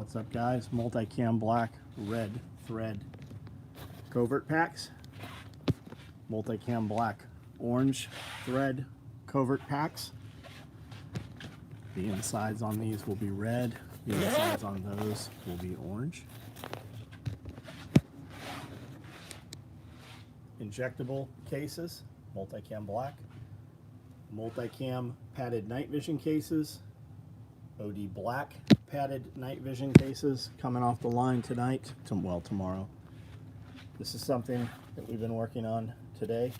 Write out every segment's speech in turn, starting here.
What's up, guys? Multicam black red thread covert packs. Multicam black orange thread covert packs. The insides on these will be red. The insides on those will be orange. Injectable cases, multicam black. Multicam padded night vision cases. OD black padded night vision cases coming off the line tonight, well, tomorrow. This is something that we've been working on today.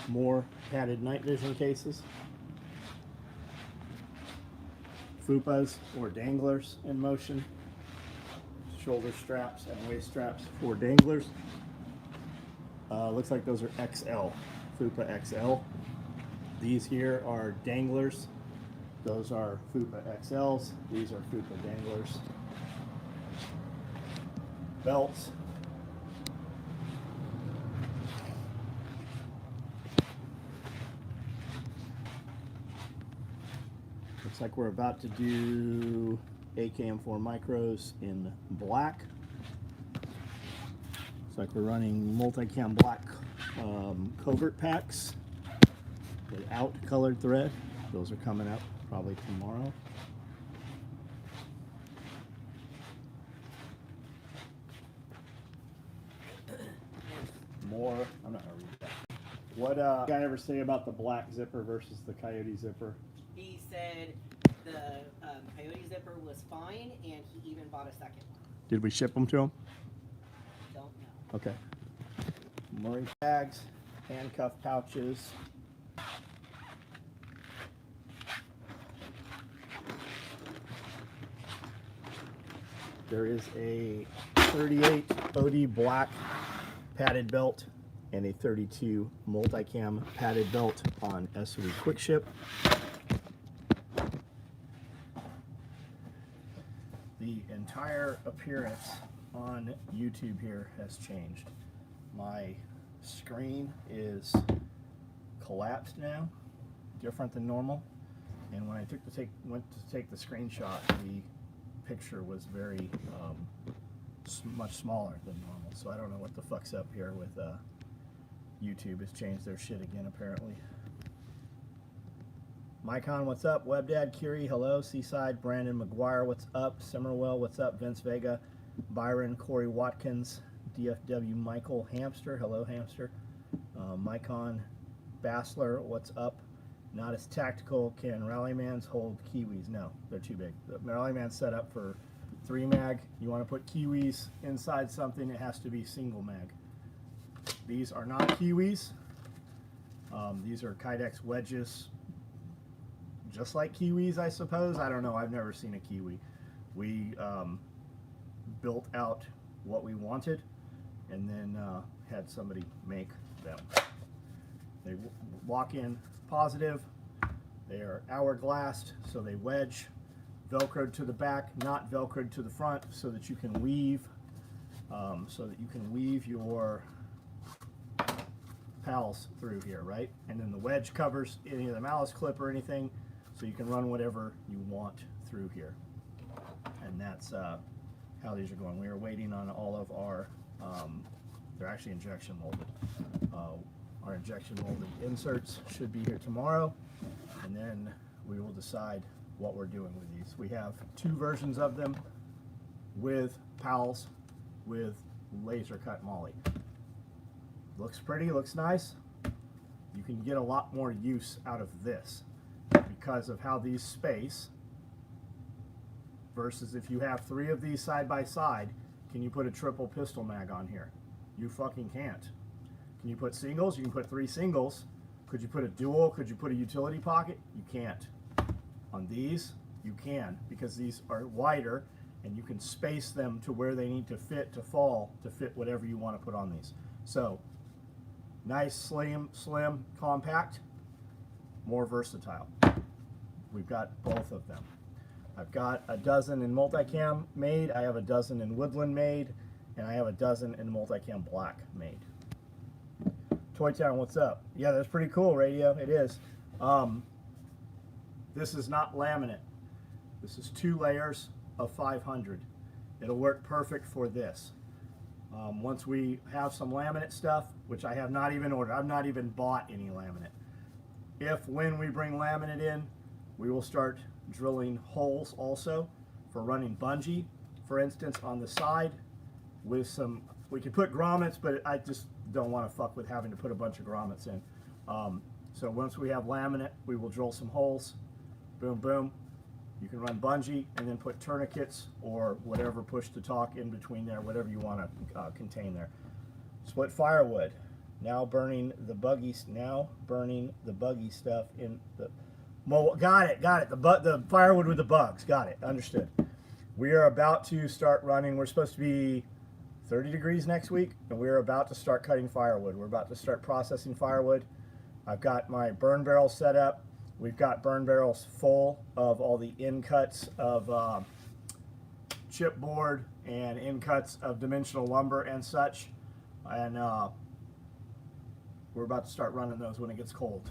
More padded night vision cases. Fupas or danglers in motion. Shoulder straps and waist straps for danglers. Looks like those are XL, Fupa XL. These here are danglers. Those are Fupa XLs. These are Fupa danglers. Belts. Looks like we're about to do AKM4 micros in black. Looks like we're running multicam black covert packs without colored thread. Those are coming out probably tomorrow. More, I'm not gonna read that. What guy ever say about the black zipper versus the coyote zipper? He said the coyote zipper was fine, and he even bought a second one. Did we ship them to him? Don't know. Okay. Marine tags, handcuff pouches. There is a 38 OD black padded belt and a 32 multicam padded belt on SOE quick ship. The entire appearance on YouTube here has changed. My screen is collapsed now, different than normal. And when I went to take the screenshot, the picture was very much smaller than normal. So I don't know what the fuck's up here with YouTube. Has changed their shit again apparently. Mycon, what's up? WebDad, Curie, hello. Seaside, Brandon McGuire, what's up? Simmerwell, what's up? Vince Vega, Byron, Corey Watkins, DFW, Michael Hamster, hello Hamster. Mycon, Bassler, what's up? Not as tactical. Can Rallymans hold Kiwis? No, they're too big. The Rallyman's set up for 3 mag. You want to put Kiwis inside something, it has to be single mag. These are not Kiwis. These are Kydex wedges. Just like Kiwis, I suppose. I don't know. I've never seen a Kiwi. We built out what we wanted and then had somebody make them. They lock in positive. They are hourglassed, so they wedge. Velcroed to the back, not Velcroed to the front, so that you can weave. Your pals through here, right? And then the wedge covers any of the malice clip or anything, so you can run whatever you want through here. And that's how these are going. We are waiting on all of our, they're actually injection molded. Our injection molded inserts should be here tomorrow, and then we will decide what we're doing with these. We have 2 versions of them with pals, with laser cut moly. Looks pretty, looks nice. You can get a lot more use out of this because of how these space versus if you have 3 of these side by side. Can you put a triple pistol mag on here? You fucking can't. Can you put singles? You can put 3 singles. Could you put a dual? Could you put a utility pocket? You can't. On these, you can, because these are wider and you can space them to where they need to fit, to fall, to fit whatever you want to put on these. So, nice, slim, compact, more versatile. We've got both of them. I've got a dozen in multicam made, I have a dozen in woodland made, and I have a dozen in multicam black made. Toy Town, what's up? Yeah, that's pretty cool, Radio. It is. This is not laminate. This is 2 layers of 500. It'll work perfect for this. Once we have some laminate stuff, which I have not even ordered, I've not even bought any laminate. When we bring laminate in, we will start drilling holes also for running bungee, for instance, on the side with some, we could put grommets, but I just don't want to fuck with having to put a bunch of grommets in. So once we have laminate, we will drill some holes, boom, boom. You can run bungee and then put tourniquets or whatever push to talk in between there, whatever you want to contain there. Split firewood. Now burning the buggy stuff in the. Got it. The firewood with the bugs. Got it. Understood. We are about to start running. We're supposed to be 30 degrees next week, and we're about to start cutting firewood. We're about to start processing firewood. I've got my burn barrel set up. We've got burn barrels full of all the in cuts of chipboard and in cuts of dimensional lumber and such. And we're about to start running those when it gets cold.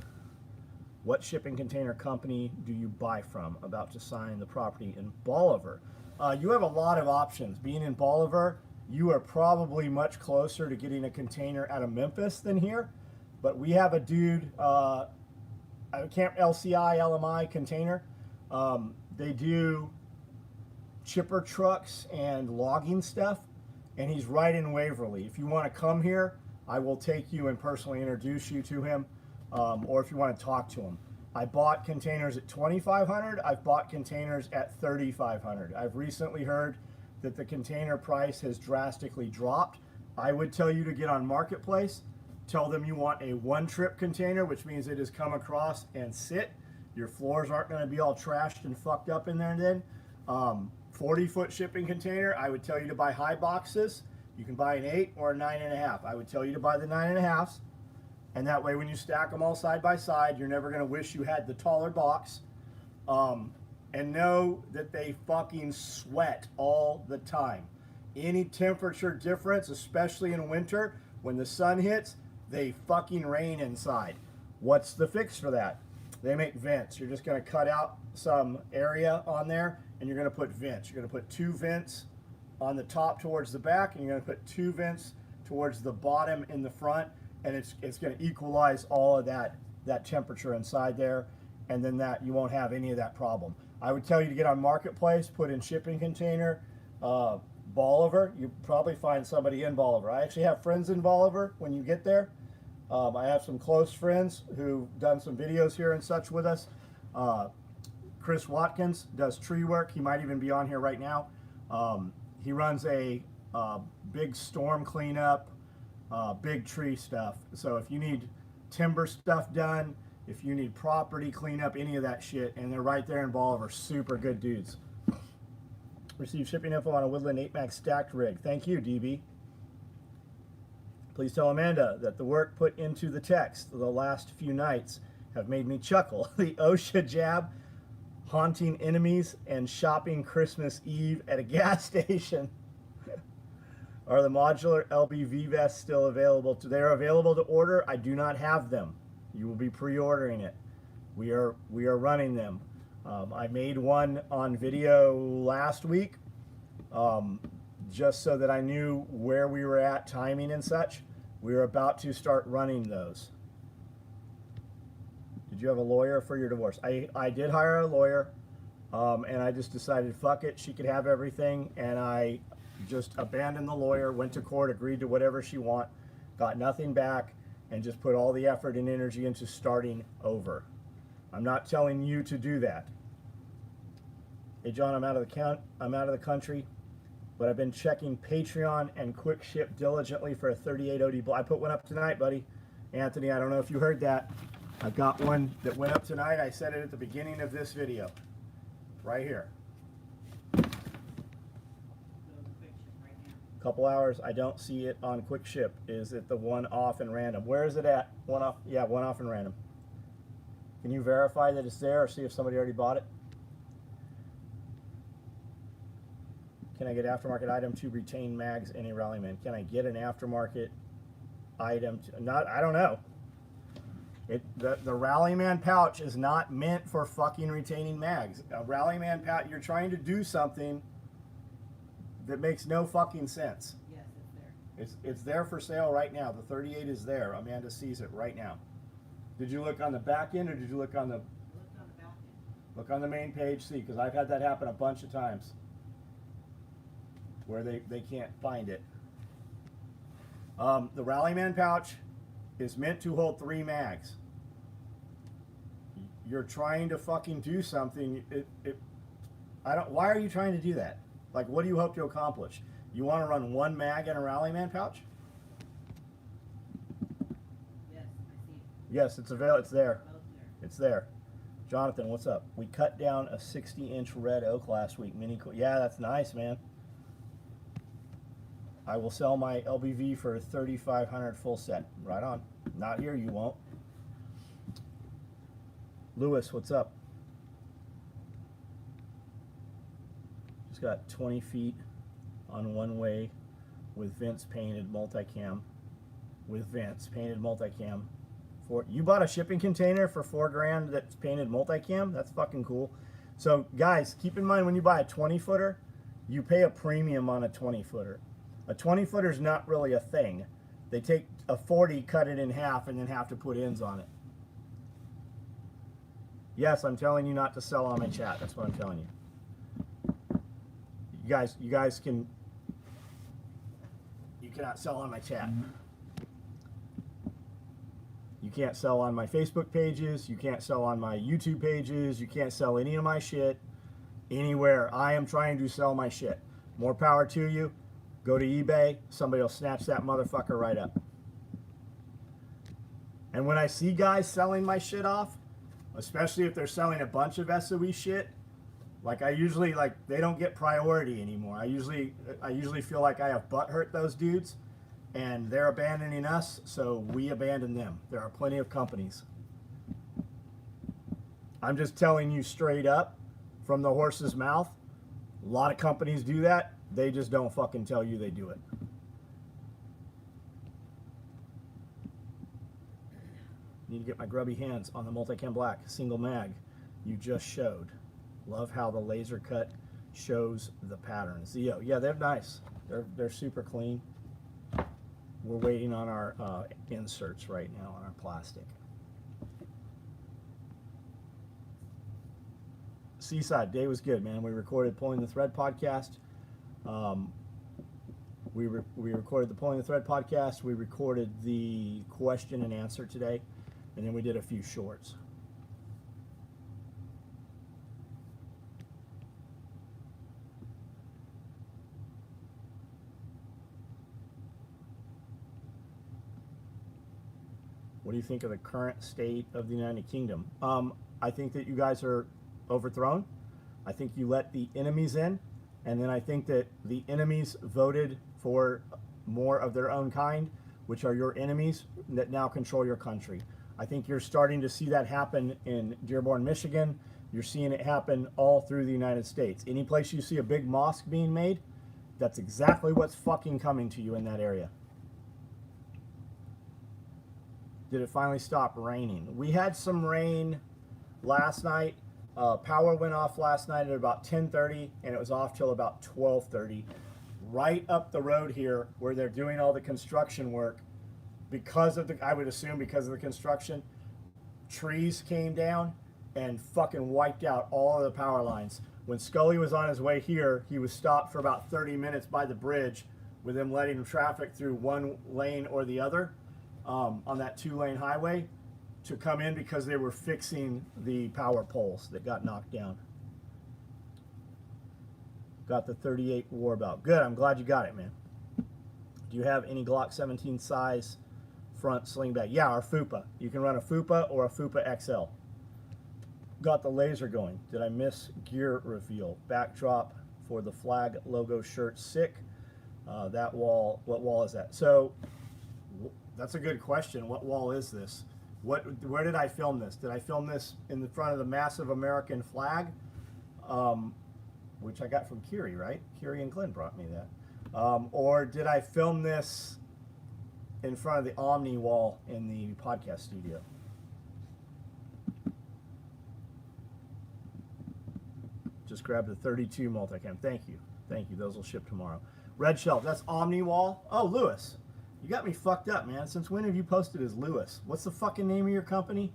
What shipping container company do you buy from? About to sign the property in Bolivar. You have a lot of options. Being in Bolivar, you are probably much closer to getting a container out of Memphis than here. But we have a dude, Camp LCI LMI container. They do chipper trucks and logging stuff, and he's right in Waverly. If you want to come here, I will take you and personally introduce you to him, or if you want to talk to him. I bought containers at $2,500. I've bought containers at $3,500. I've recently heard that the container price has drastically dropped. I would tell you to get on Marketplace. Tell them you want a one-trip container, which means it has come across and sit. Your floors aren't going to be all trashed and fucked up in there then. 40-foot shipping container, I would tell you to buy high boxes. You can buy an 8 or a 9.5. I would tell you to buy the 9.5s. And that way when you stack them all side by side, you're never going to wish you had the taller box. And know that they fucking sweat all the time. Any temperature difference, especially in winter, when the sun hits, they fucking rain inside. What's the fix for that? They make vents. You're just going to cut out some area on there and you're going to put vents. You're going to put 2 vents on the top towards the back and you're going to put 2 vents towards the bottom in the front, and it's going to equalize all of that temperature inside there, and then that you won't have any of that problem. I would tell you to get on Marketplace, put in shipping container, Bolivar. You probably find somebody in Bolivar. I actually have friends in Bolivar when you get there. I have some close friends who've done some videos here and such with us. Chris Watkins does tree work. He might even be on here right now. He runs a big storm cleanup, big tree stuff. So if you need timber stuff done, if you need property cleanup, any of that shit, and they're right there in Bolivar, super good dudes. Receive shipping info on a Woodland 8 Max stacked rig. Thank you, DB. Please tell Amanda that the work put into the text the last few nights have made me chuckle. The OSHA jab, haunting enemies, and shopping Christmas Eve at a gas station. Are the modular LBV vests still available? They are available to order. I do not have them. You will be pre-ordering it. We are running them. I made one on video last week, just so that I knew where we were at, timing and such. We are about to start running those. Did you have a lawyer for your divorce? I did hire a lawyer, and I just decided, fuck it, she could have everything, and I just abandoned the lawyer, went to court, agreed to whatever she want, got nothing back, and just put all the effort and energy into starting over. I'm not telling you to do that. Hey John, I'm out of the country, but I've been checking Patreon and Quick Ship diligently for a 38 OD. I put one up tonight, buddy. Anthony, I don't know if you heard that. I've got one that went up tonight. I said it at the beginning of this video. Right here. Couple hours. I don't see it on Quick Ship. Is it the one off and random? Where is it at? One off? Yeah, one off and random. Can you verify that it's there or see if somebody already bought it? Can I get aftermarket item to retain mags in a Rallyman? Can I get an aftermarket item to, not, I don't know. The Rallyman pouch is not meant for fucking retaining mags. A Rallyman pouch, you're trying to do something that makes no fucking sense. Yes, it's there. It's there for sale right now. The 38 is there. Amanda sees it right now. Did you look on the back end or did you look on the... Look on the back end. Look on the main page, see, because I've had that happen a bunch of times where they can't find it. The Rallyman pouch is meant to hold 3 mags. You're trying to fucking do something. Why are you trying to do that? Like, what do you hope to accomplish? You want to run 1 mag in a Rallyman pouch? Yes, I see it. Yes, it's available. It's there. Both there. It's there. Jonathan, what's up? We cut down a 60-inch red oak last week. Yeah, that's nice, man. I will sell my LBV for $3,500 full set. Right on. Not here, you won't. Lewis, what's up? Just got 20 feet on one way with Vince painted multicam. With Vince painted multicam. You bought a shipping container for $4,000 that's painted multicam? That's fucking cool. So guys, keep in mind when you buy a 20-footer, you pay a premium on a 20-footer. A 20-footer is not really a thing. They take a 40, cut it in half, and then have to put ends on it. Yes, I'm telling you not to sell on my chat. That's what I'm telling you. You guys can... You cannot sell on my chat. You can't sell on my Facebook pages. You can't sell on my YouTube pages. You can't sell any of my shit anywhere. I am trying to sell my shit. More power to you. Go to eBay. Somebody will snatch that motherfucker right up. And when I see guys selling my shit off, especially if they're selling a bunch of SOE shit, like they don't get priority anymore. I usually feel like I have butthurt those dudes, and they're abandoning us, so we abandon them. There are plenty of companies. I'm just telling you straight up from the horse's mouth. A lot of companies do that. They just don't fucking tell you they do it. Need to get my grubby hands on the Multicam Black single mag you just showed. Love how the laser cut shows the patterns. Zio, yeah, they're nice. They're super clean. We're waiting on our inserts right now on our plastic. Seaside, day was good, man. We recorded Pulling the Thread podcast. We recorded the Pulling the Thread podcast. We recorded the question and answer today, and then we did a few shorts. What do you think of the current state of the United Kingdom? I think that you guys are overthrown. I think you let the enemies in, and then I think that the enemies voted for more of their own kind, which are your enemies that now control your country. I think you're starting to see that happen in Dearborn, Michigan. You're seeing it happen all through the United States. Any place you see a big mosque being made, that's exactly what's fucking coming to you in that area. Did it finally stop raining? We had some rain last night. Power went off last night at about 10:30, and it was off till about 12:30. Right up the road here, where they're doing all the construction work, because of the, I would assume because of the construction, trees came down and fucking wiped out all of the power lines. When Scully was on his way here, he was stopped for about 30 minutes by the bridge with them letting traffic through one lane or the other on that 2-lane highway to come in because they were fixing the power poles that got knocked down. Got the 38 war belt. Good, I'm glad you got it, man. Do you have any Glock 17 size front sling bag? Yeah, our FUPA. You can run a FUPA or a FUPA XL. Got the laser going. Did I miss gear reveal? Backdrop for the flag logo shirt, sick. That wall, what wall is that? So that's a good question. What wall is this? Where did I film this? Did I film this in the front of the massive American flag? which I got from Kiri, right? Kiri and Glenn brought me that. Or did I film this in front of the Omni wall in the podcast studio? Just grabbed the 32 multicam. Thank you. Thank you. Those will ship tomorrow. Red shelf. That's Omni wall. Oh, Lewis. You got me fucked up, man. Since when have you posted as Lewis? What's the fucking name of your company?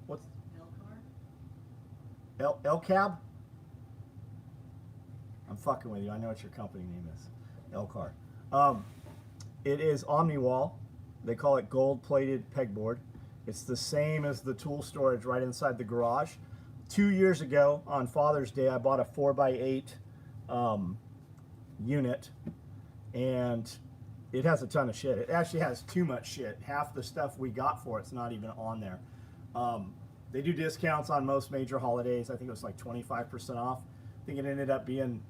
What's Elcab? I'm fucking with you. I know what your company name is. Elcar. It is Omniwall. They call it gold-plated pegboard. It's the same as the tool storage right inside the garage. 2 years ago, on Father's Day, I bought a 4x8 unit, and it has a ton of shit. It actually has too much shit. Half the stuff we got for it's not even on there. They do discounts on most major holidays. I think it was like 25% off. I think it ended up being,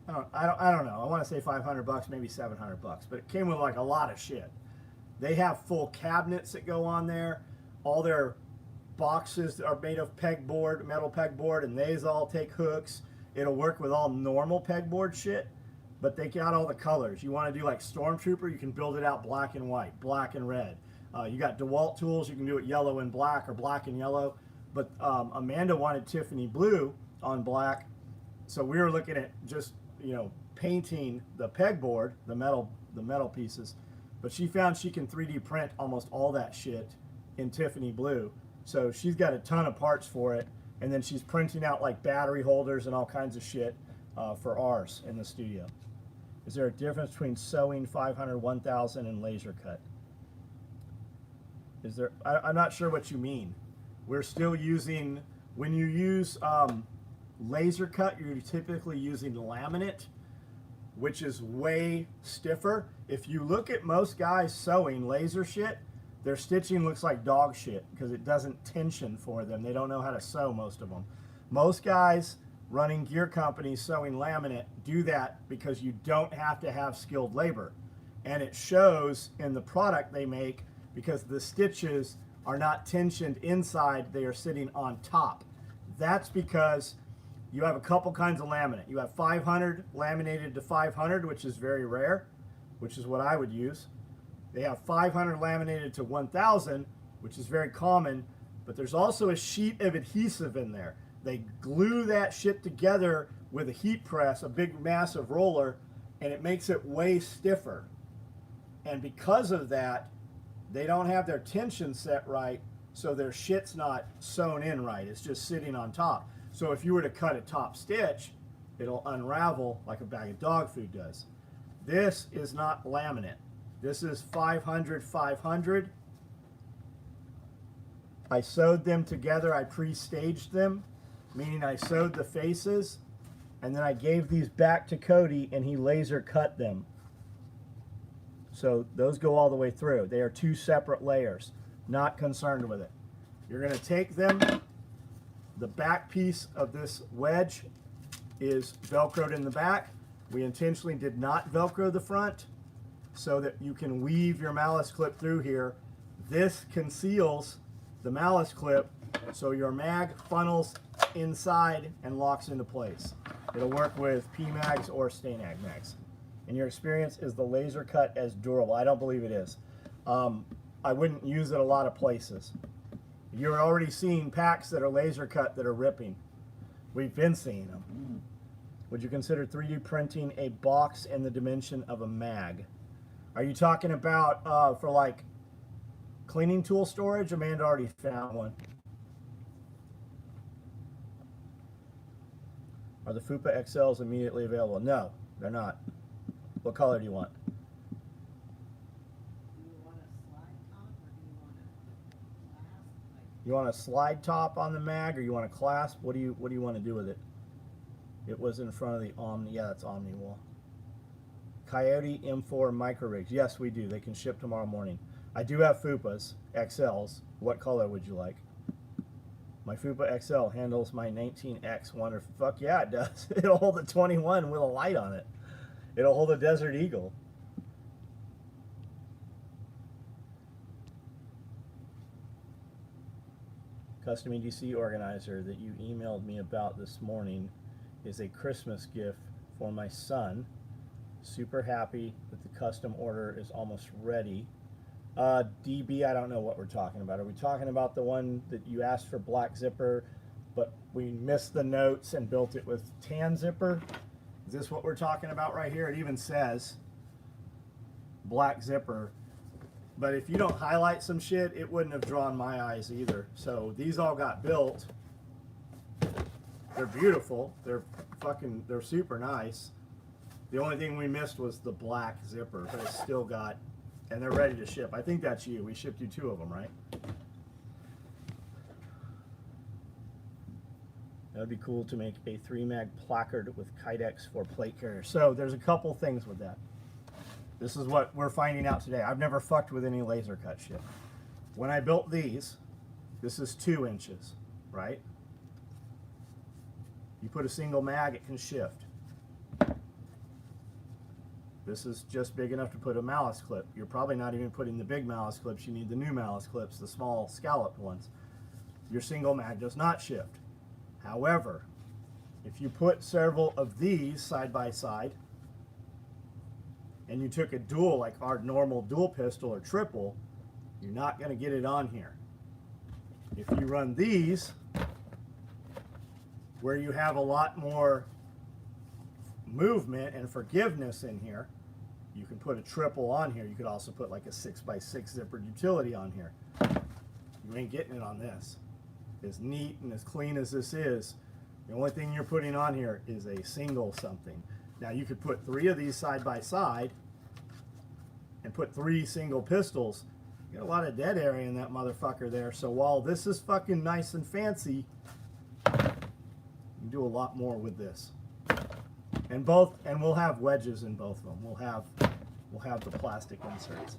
I don't know. I want to say $500, maybe $700, but it came with like a lot of shit. They have full cabinets that go on there. All their boxes are made of pegboard, metal pegboard, and these all take hooks. It'll work with all normal pegboard shit, but they got all the colors. You want to do like Stormtrooper, you can build it out black and white, black and red. You got DeWalt tools, you can do it yellow and black or black and yellow. But Amanda wanted Tiffany blue on black, so we were looking at just, you know, painting the pegboard, the metal pieces. But she found she can 3D print almost all that shit in Tiffany blue. So she's got a ton of parts for it, and then she's printing out like battery holders and all kinds of shit for ours in the studio. Is there a difference between sewing 500, 1000 and laser cut? Is there? I'm not sure what you mean. We're still using, when you use laser cut, you're typically using laminate, which is way stiffer. If you look at most guys sewing laser shit, their stitching looks like dog shit because it doesn't tension for them. They don't know how to sew, most of them. Most guys running gear companies sewing laminate do that because you don't have to have skilled labor. And it shows in the product they make because the stitches are not tensioned inside, they are sitting on top. That's because you have a couple kinds of laminate. You have 500 laminated to 500, which is very rare, which is what I would use. They have 500 laminated to 1000, which is very common, but there's also a sheet of adhesive in there. They glue that shit together with a heat press, a big massive roller, and it makes it way stiffer. And because of that, they don't have their tension set right, so their shit's not sewn in right. It's just sitting on top. So if you were to cut a top stitch, it'll unravel like a bag of dog food does. This is not laminate. This is 500, 500. I sewed them together. I pre-staged them, meaning I sewed the faces, and then I gave these back to Cody, and he laser cut them. So those go all the way through. They are two separate layers. Not concerned with it. You're going to take them. The back piece of this wedge is Velcroed in the back. We intentionally did not Velcro the front so that you can weave your malice clip through here. This conceals the malice clip so your mag funnels inside and locks into place. It'll work with P-mags or Stay-Nag mags. In your experience, is the laser cut as durable? I don't believe it is. I wouldn't use it a lot of places. You're already seeing packs that are laser cut that are ripping. We've been seeing them. Would you consider 3D printing a box in the dimension of a mag? Are you talking about for like cleaning tool storage? Amanda already found one. Are the FUPA XLs immediately available? No, they're not. What color do you want? Do you want a slide top or do you want a clasp? You want a slide top on the mag, or you want a clasp? What do you want to do with it? It was in front of the Omni. Yeah, that's Omni wall. Coyote M4 micro rigs. Yes, we do. They can ship tomorrow morning. I do have FUPAs XLs. What color would you like? My FUPA XL handles my 19X Wonder. Fuck yeah, it does. It'll hold a 21 with a light on it. It'll hold a Desert Eagle. Custom EDC organizer that you emailed me about this morning is a Christmas gift for my son. Super happy that the custom order is almost ready. DB, I don't know what we're talking about. Are we talking about the one that you asked for black zipper, but we missed the notes and built it with tan zipper? Is this what we're talking about right here? It even says black zipper. But if you don't highlight some shit, it wouldn't have drawn my eyes either. So these all got built. They're beautiful. They're super nice. The only thing we missed was the black zipper, but it's still got, and they're ready to ship. I think that's you. We shipped you 2 of them, right? That would be cool to make a 3-mag placard with Kydex for plate carriers. So there's a couple things with that. This is what we're finding out today. I've never fucked with any laser cut shit. When I built these, this is 2 inches, right? You put a single mag, it can shift. This is just big enough to put a malice clip. You're probably not even putting the big malice clips. You need the new malice clips, the small scalloped ones. Your single mag does not shift. However, if you put several of these side by side, and you took a dual, like our normal dual pistol or triple, you're not going to get it on here. If you run these, where you have a lot more movement and forgiveness in here, you can put a triple on here. You could also put like a 6x6 zippered utility on here. You ain't getting it on this. As neat and as clean as this is, the only thing you're putting on here is a single something. Now you could put 3 of these side by side and put 3 single pistols. You got a lot of dead area in that motherfucker there. So while this is fucking nice and fancy, you can do a lot more with this. And we'll have wedges in both of them. We'll have the plastic inserts.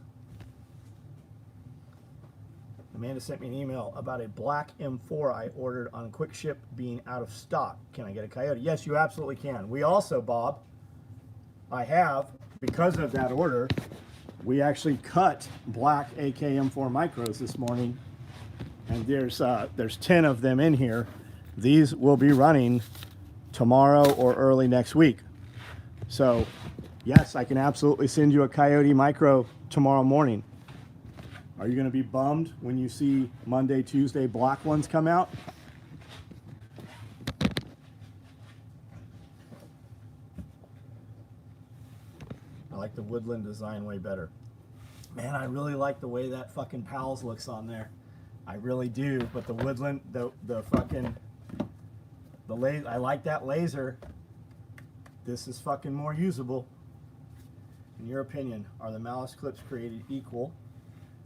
Amanda sent me an email about a black M4 I ordered on quick ship being out of stock. Can I get a Coyote? Yes, you absolutely can. We also, Bob, because of that order, we actually cut black AK M4 micros this morning, and there's 10 of them in here. These will be running tomorrow or early next week. So yes, I can absolutely send you a Coyote micro tomorrow morning. Are you going to be bummed when you see Monday, Tuesday black ones come out? I like the woodland design way better. Man, I really like the way that fucking Pals looks on there. I really do, but the woodland, I like that laser. This is fucking more usable. In your opinion, are the malice clips created equal?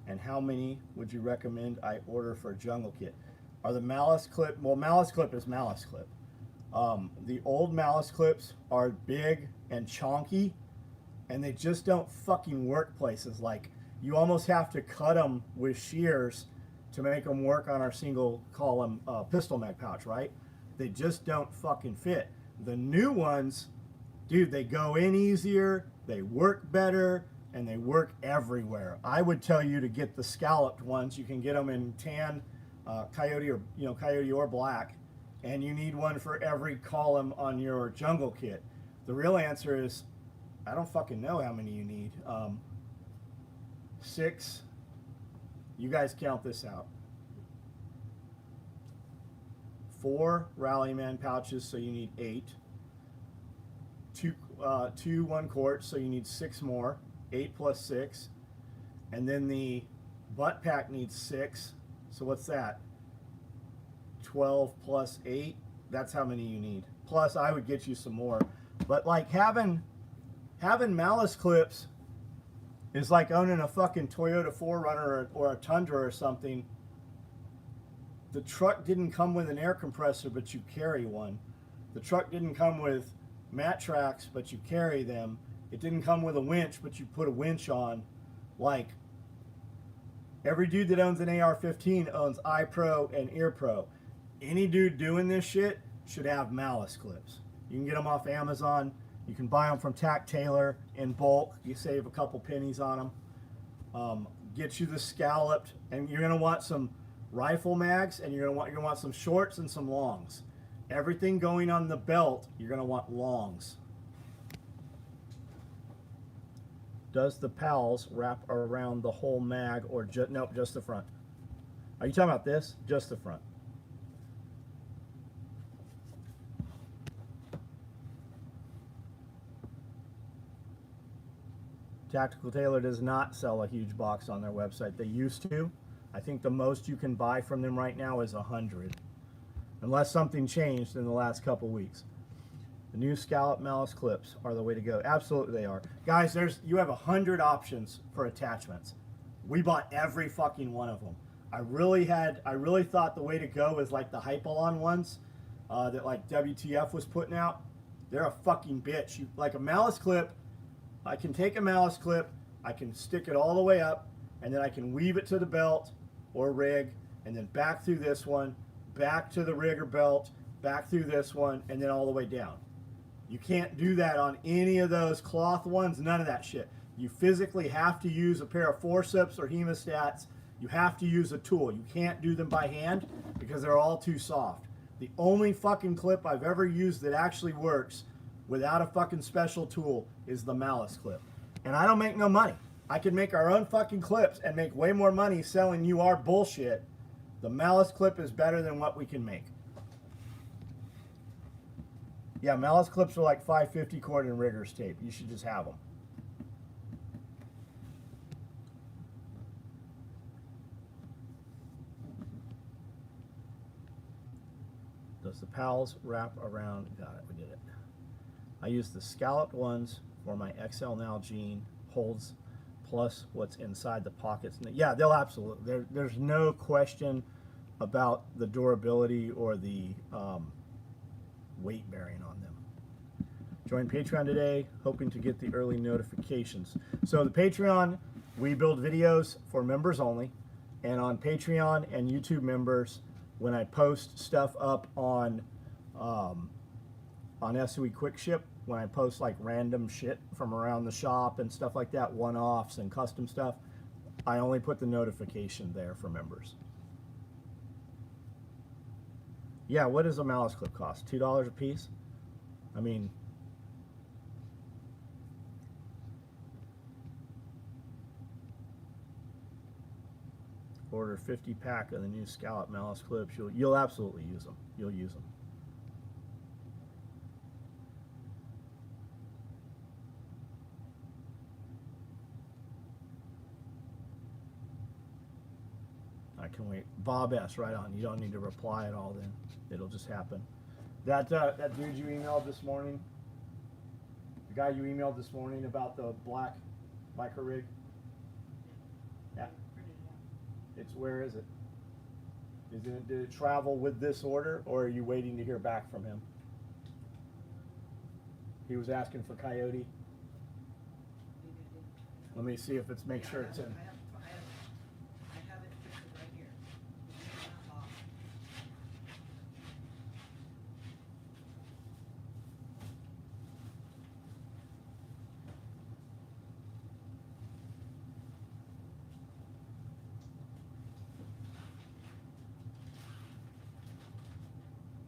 And how many would you recommend I order for a jungle kit? Are the malice clip, well, malice clip is malice clip. The old malice clips are big and chonky, and they just don't fucking work places. Like, you almost have to cut them with shears to make them work on our single column pistol mag pouch, right? They just don't fucking fit. The new ones, dude, they go in easier, they work better, and they work everywhere. I would tell you to get the scalloped ones. You can get them in tan, coyote, or coyote or black, and you need one for every column on your jungle kit. The real answer is, I don't fucking know how many you need. 6. You guys count this out. 4 Rallyman pouches, so you need 8. 2 1-quart, so you need 6 more. 8 plus 6. And then the butt pack needs 6. So what's that? 12 plus 8. That's how many you need. Plus, I would get you some more. But like having malice clips is like owning a fucking Toyota 4Runner or a Tundra or something. The truck didn't come with an air compressor, but you carry one. The truck didn't come with mat tracks, but you carry them. It didn't come with a winch, but you put a winch on. Like, every dude that owns an AR-15 owns iPro and EarPro. Any dude doing this shit should have malice clips. You can get them off Amazon. You can buy them from Tack Taylor in bulk. You save a couple pennies on them. Get you the scalloped, and you're gonna want some rifle mags, and you're gonna want some shorts and some longs. Everything going on the belt, you're going to want longs. Does the pals wrap around the whole mag or just, nope, just the front? Are you talking about this? Just the front. Tactical Tailor does not sell a huge box on their website. They used to. I think the most you can buy from them right now is 100. Unless something changed in the last couple weeks. The new scallop malice clips are the way to go. Absolutely they are. Guys, you have 100 options for attachments. We bought every fucking one of them. I really thought the way to go is like the Hypalon ones that like WTF was putting out. They're a fucking bitch. Like a malice clip, I can take a malice clip, I can stick it all the way up, and then I can weave it to the belt or rig, and then back through this one, back to the rig or belt, back through this one, and then all the way down. You can't do that on any of those cloth ones, none of that shit. You physically have to use a pair of forceps or hemostats. You have to use a tool. You can't do them by hand because they're all too soft. The only fucking clip I've ever used that actually works without a fucking special tool is the malice clip. And I don't make no money. I can make our own fucking clips and make way more money selling you our bullshit. The malice clip is better than what we can make. Yeah, malice clips are like $5.50 cord and riggers tape. You should just have them. Does the pals wrap around? Got it, we did it. I use the scalloped ones for my XL Nalgene holds, plus what's inside the pockets. Yeah, they'll absolutely. There's no question about the durability or the weight bearing on them. Join Patreon today, hoping to get the early notifications. So the Patreon, we build videos for members only, and on Patreon and YouTube members, when I post stuff up on SOE Quick Ship, when I post like random shit from around the shop and stuff like that, one-offs and custom stuff, I only put the notification there for members. Yeah, what does a malice clip cost? $2 a piece? I mean, order 50 pack of the new scallop malice clips. You'll absolutely use them. You'll use them. I can wait. Bob S. right on. You don't need to reply at all then. It'll just happen. That dude you emailed this morning, the guy you emailed this morning about the black micro rig? Yeah. It's, where is it? Did it travel with this order, or are you waiting to hear back from him? He was asking for Coyote. Let me see if it's, make sure it's in. I have it pictured right here. It's not off.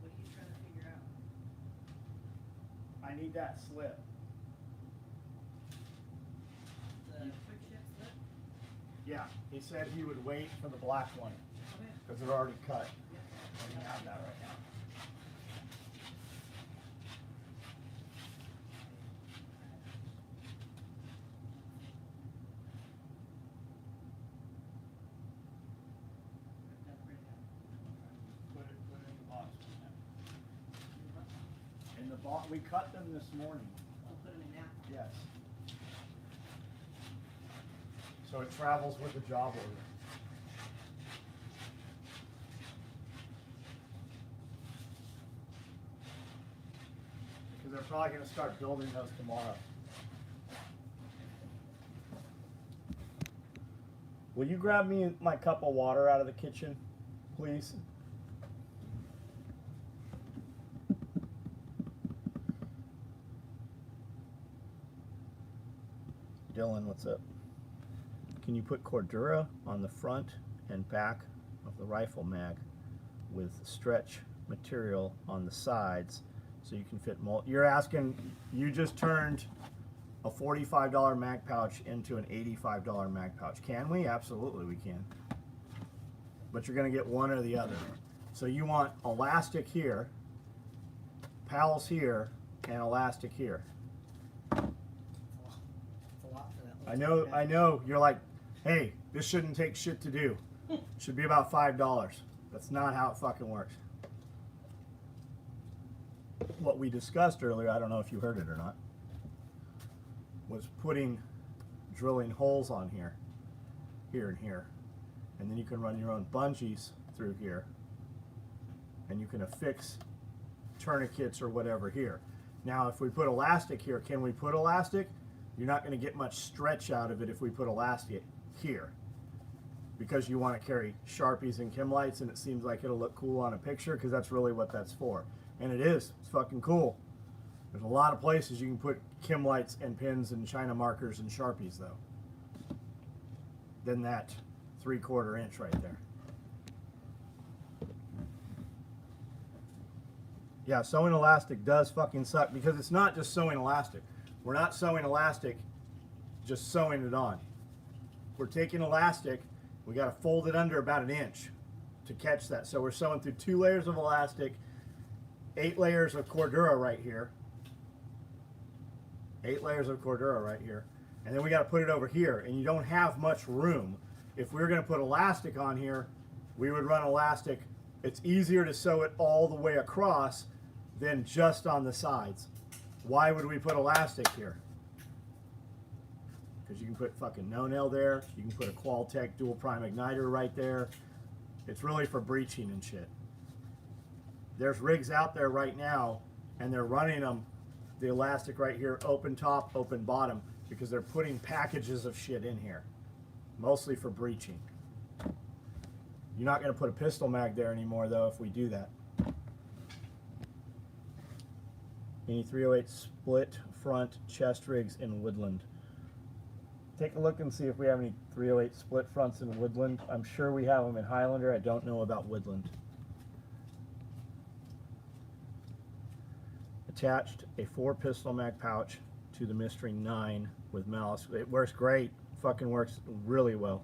What are you trying to figure out? I need that slip. The quick ship slip? Yeah, he said he would wait for the black one Okay. because they're already cut. Yep. I don't have that right now. Put it in the box. In the box, we cut them this morning. I'll put them in now. Yes. So it travels with the job order. Because they're probably going to start building those tomorrow. Will you grab me my cup of water out of the kitchen, please? Dylan, what's up? Can you put Cordura on the front and back of the rifle mag with stretch material on the sides so you can fit you're asking, you just turned a $45 mag pouch into an $85 mag pouch. Can we? Absolutely we can. But you're going to get one or the other. So you want elastic here, pals here, and elastic here. It's a lot for that. I know, you're like, hey, this shouldn't take shit to do. It should be about $5. That's not how it fucking works. What we discussed earlier, I don't know if you heard it or not, was drilling holes on here, here and here. And then you can run your own bungees through here. And you can affix tourniquets or whatever here. Now, if we put elastic here, can we put elastic? You're not going to get much stretch out of it if we put elastic here, because you want to carry Sharpies and Chem lights, and it seems like it'll look cool on a picture, because that's really what that's for. And it is. It's fucking cool. There's a lot of places you can put Chem lights and pins and China markers and Sharpies, though, than that 3/4 inch right there. Yeah, sewing elastic does fucking suck, because it's not just sewing elastic. We're not sewing elastic, just sewing it on. We're taking elastic, we got to fold it under about 1 inch to catch that. So we're sewing through 2 layers of elastic, 8 layers of Cordura right here. 8 layers of Cordura right here. And then we got to put it over here, and you don't have much room. If we were going to put elastic on here, we would run elastic. It's easier to sew it all the way across than just on the sides. Why would we put elastic here? Because you can put fucking no-nail there. You can put a Qualtech dual prime igniter right there. It's really for breeching and shit. There's rigs out there right now, and they're running them, the elastic right here, open top, open bottom, because they're putting packages of shit in here, mostly for breeching. You're not going to put a pistol mag there anymore, though, if we do that. Any 308 split front chest rigs in Woodland? Take a look and see if we have any 308 split fronts in Woodland. I'm sure we have them in Highlander. I don't know about Woodland. Attached a 4 pistol mag pouch to the Mystery 9 with malice. It works great. Fucking works really well.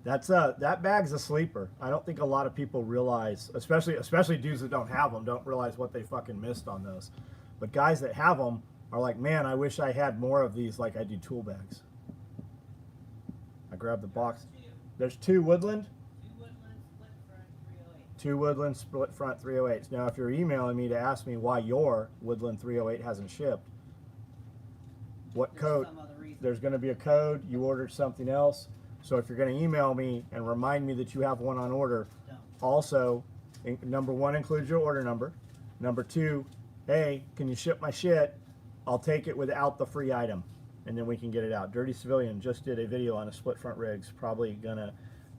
That bag's a sleeper. I don't think a lot of people realize, especially dudes that don't have them, don't realize what they fucking missed on those. But guys that have them are like, man, I wish I had more of these like I do tool bags. I grabbed the box. There's 2 Woodland? 2 Woodland split front 308s. Now, if you're emailing me to ask me why your Woodland 308 hasn't shipped, what code? There's going to be a code. You ordered something else. So if you're going to email me and remind me that you have one on order, also, number 1, include your order number. Number 2, hey, can you ship my shit? I'll take it without the free item, and then we can get it out. Dirty Civilian just did a video on a split front rigs. Probably going to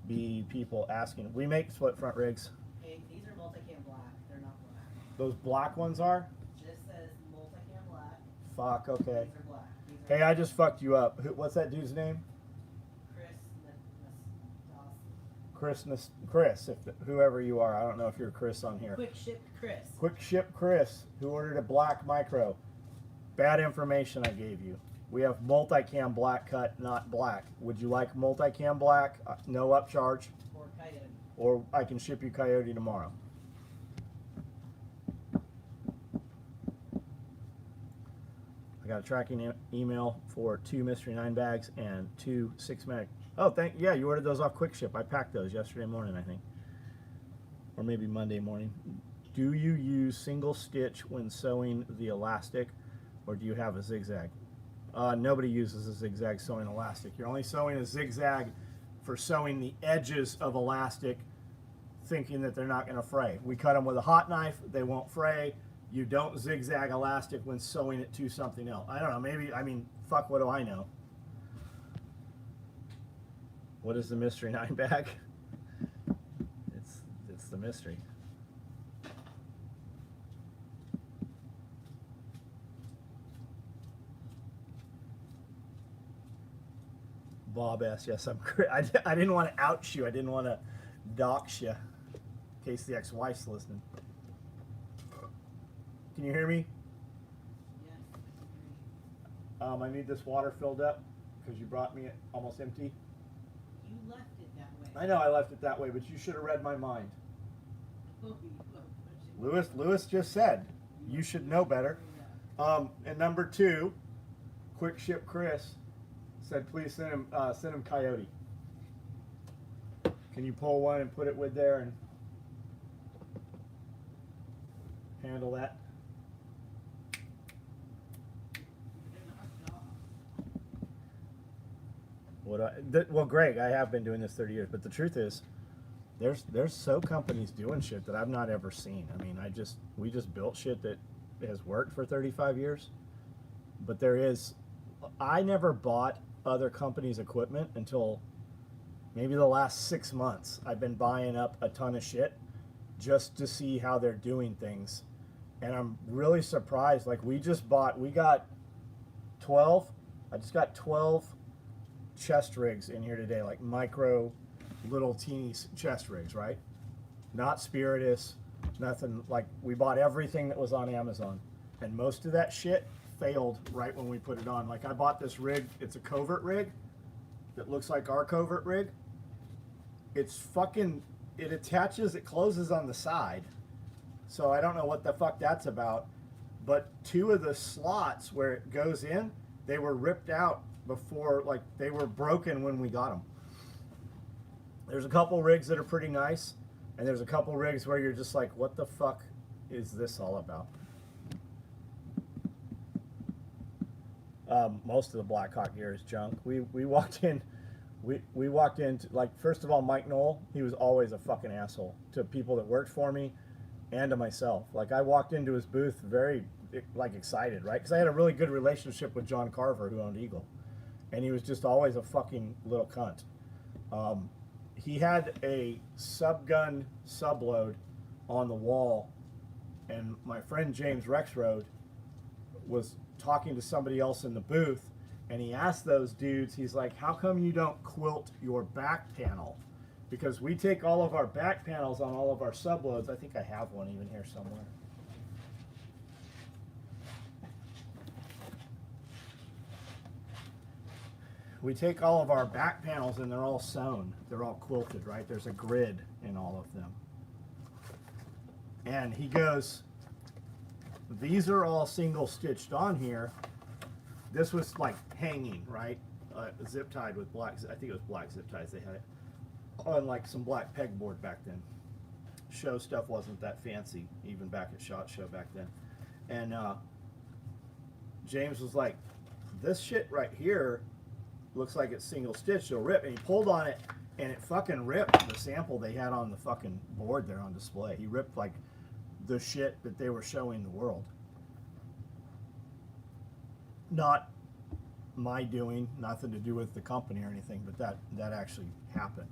be people asking. We make split front rigs. Hey, these are multicam black. They're not black. Those black ones are? This says multicam black. Fuck, okay. These are black. These are Hey, I just fucked you up. What's that dude's name? Chris, whoever you are. I don't know if you're Chris on here. Quick Ship Chris. Quick Ship Chris, who ordered a black micro. Bad information I gave you. We have multicam black cut, not black. Would you like multicam black? No upcharge. Or Coyote. Or I can ship you Coyote tomorrow. I got a tracking email for 2 Mystery 9 bags and 2 6-mag. Oh, yeah, you ordered those off Quick Ship. I packed those yesterday morning, I think. Or maybe Monday morning. Do you use single stitch when sewing the elastic, or do you have a zigzag? Nobody uses a zigzag sewing elastic. You're only sewing a zigzag for sewing the edges of elastic, thinking that they're not going to fray. We cut them with a hot knife. They won't fray. You don't zigzag elastic when sewing it to something else. I don't know. Maybe, I mean, fuck, what do I know? What is the Mystery 9 bag? It's the mystery. Bob S. Yes, I'm. I didn't want to out you. I didn't want to dox you, in case the ex-wife's listening. Can you hear me? Yes, I can hear you. I need this water filled up because you brought me it almost empty. You left it that way. I know I left it that way, but you should have read my mind. Oh, you are pushing. Lewis just said you should know better. And number 2, Quick Ship Chris said please send him Coyote. Can you pull one and put it with there and handle that? Well, Greg, I have been doing this 30 years, but the truth is, there's SOE companies doing shit that I've not ever seen. I mean, we just built shit that has worked for 35 years, but I never bought other companies' equipment until maybe the last 6 months. I've been buying up a ton of shit just to see how they're doing things, and I'm really surprised. Like we got 12. I just got 12 chest rigs in here today, like micro little teeny chest rigs, right? Not Spiritus, nothing. Like we bought everything that was on Amazon, and most of that shit failed right when we put it on. Like I bought this rig, it's a covert rig that looks like our covert rig. It attaches, it closes on the side, so I don't know what the fuck that's about, but 2 of the slots where it goes in, they were ripped out before, like they were broken when we got them. There's a couple rigs that are pretty nice, and there's a couple rigs where you're just like, what the fuck is this all about? Most of the Blackhawk gear is junk. We walked in, we walked in, like, first of all, Mike Knoll, he was always a fucking asshole to people that worked for me and to myself. Like I walked into his booth very like excited, right? Because I had a really good relationship with John Carver, who owned Eagle, and he was just always a fucking little cunt. He had a subgun subload on the wall, and my friend James Rexroad was talking to somebody else in the booth, and he asked those dudes, he's like, how come you don't quilt your back panel? Because we take all of our back panels on all of our subloads. I think I have one even here somewhere. We take all of our back panels and they're all sewn. They're all quilted, right? There's a grid in all of them. And he goes, these are all single stitched on here. This was like hanging, right? Zip tied with black, I think it was black zip ties they had it. On like some black pegboard back then. Show stuff wasn't that fancy, even back at SHOT Show back then. And James was like, this shit right here looks like it's single stitched, it'll rip. And he pulled on it and it fucking ripped the sample they had on the fucking board there on display. He ripped like the shit that they were showing the world. Not my doing, nothing to do with the company or anything, but that actually happened.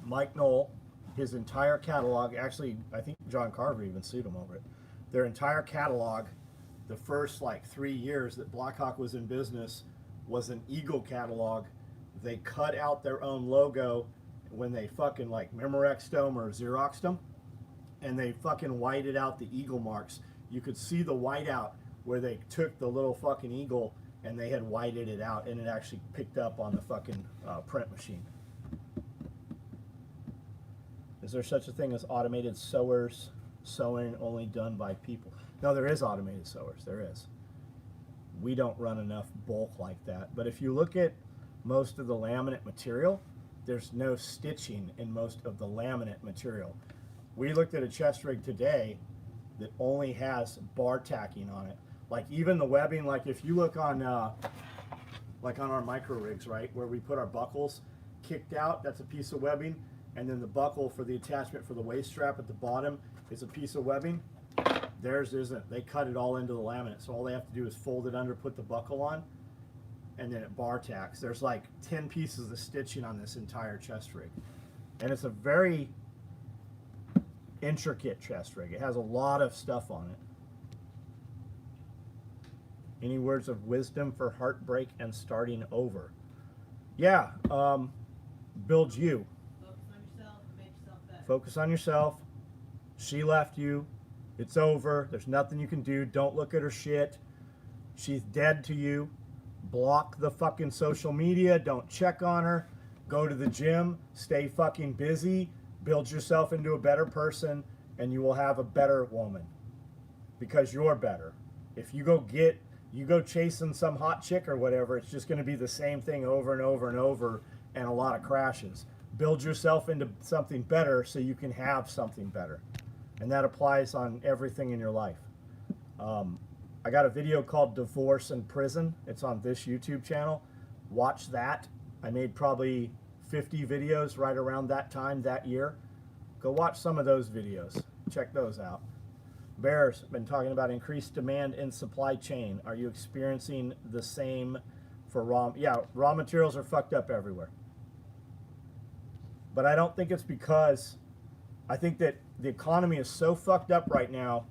Mike Knoll, his entire catalog, actually I think John Carver even sued him over it. Their entire catalog, the first like 3 years that Blackhawk was in business, was an Eagle catalog. They cut out their own logo when they fucking like Memorexed them or Xeroxed them, and they fucking whited out the Eagle marks. You could see the whiteout where they took the little fucking eagle and they had whited it out, and it actually picked up on the fucking print machine. Is there such a thing as automated sewers? Sewing only done by people? No, there is automated sewers. There is. We don't run enough bulk like that. But if you look at most of the laminate material, there's no stitching in most of the laminate material. We looked at a chest rig today that only has bar tacking on it. Like even the webbing, like if you look on like on our micro rigs, right, where we put our buckles kicked out, that's a piece of webbing, and then the buckle for the attachment for the waist strap at the bottom is a piece of webbing. Theirs isn't. They cut it all into the laminate, so all they have to do is fold it under, put the buckle on, and then it bar tacks. There's like 10 pieces of stitching on this entire chest rig, and it's a very intricate chest rig. It has a lot of stuff on it. Any words of wisdom for heartbreak and starting over? Yeah, build you. Focus on yourself and make yourself better. Focus on yourself. She left you. It's over. There's nothing you can do. Don't look at her shit. She's dead to you. Block the fucking social media. Don't check on her. Go to the gym. Stay fucking busy. Build yourself into a better person, and you will have a better woman. Because you're better. If you go chasing some hot chick or whatever, it's just going to be the same thing over and over and over, and a lot of crashes. Build yourself into something better so you can have something better. And that applies on everything in your life. I got a video called Divorce and Prison. It's on this YouTube channel. Watch that. I made probably 50 videos right around that time that year. Go watch some of those videos. Check those out. Bear's been talking about increased demand in supply chain. Are you experiencing the same for raw? Yeah, raw materials are fucked up everywhere. But I don't think it's because, I think that the economy is so fucked up right now,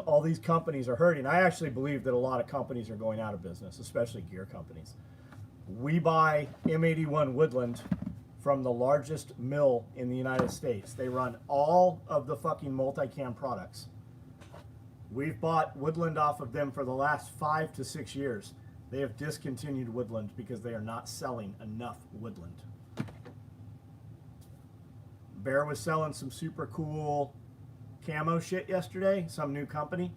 all these companies are hurting. I actually believe that a lot of companies are going out of business, especially gear companies. We buy M81 Woodland from the largest mill in the United States. They run all of the fucking multicam products. We've bought Woodland off of them for the last 5 to 6 years. They have discontinued Woodland because they are not selling enough Woodland. Bear was selling some super cool camo shit yesterday, some new company.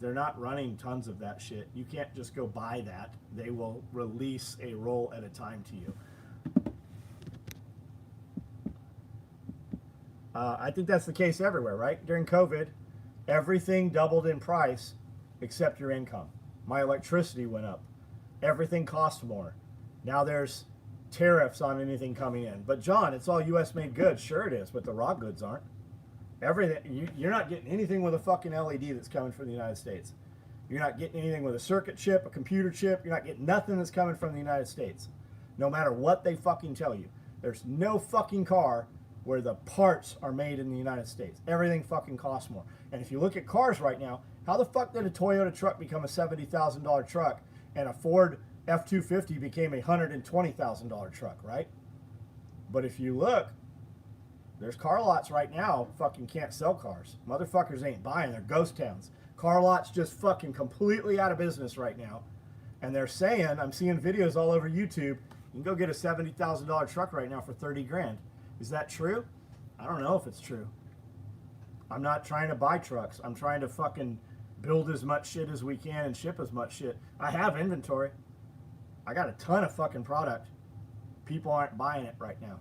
They're not running tons of that shit. You can't just go buy that. They will release a roll at a time to you. I think that's the case everywhere, right? During COVID, everything doubled in price except your income. My electricity went up. Everything cost more. Now there's tariffs on anything coming in. But John, it's all U.S. made goods. Sure it is, but the raw goods aren't. Everything, you're not getting anything with a fucking LED that's coming from the United States. You're not getting anything with a circuit chip, a computer chip. You're not getting nothing that's coming from the United States. No matter what they fucking tell you. There's no fucking car where the parts are made in the United States. Everything fucking costs more. And if you look at cars right now, how the fuck did a Toyota truck become a $70,000 truck and a Ford F-250 became a $120,000 truck, right? But if you look, there's car lots right now fucking can't sell cars. Motherfuckers ain't buying. They're ghost towns. Car lots just fucking completely out of business right now. And they're saying, I'm seeing videos all over YouTube, you can go get a $70,000 truck right now for 30 grand. Is that true? I don't know if it's true. I'm not trying to buy trucks. I'm trying to fucking build as much shit as we can and ship as much shit. I have inventory. I got a ton of fucking product. People aren't buying it right now.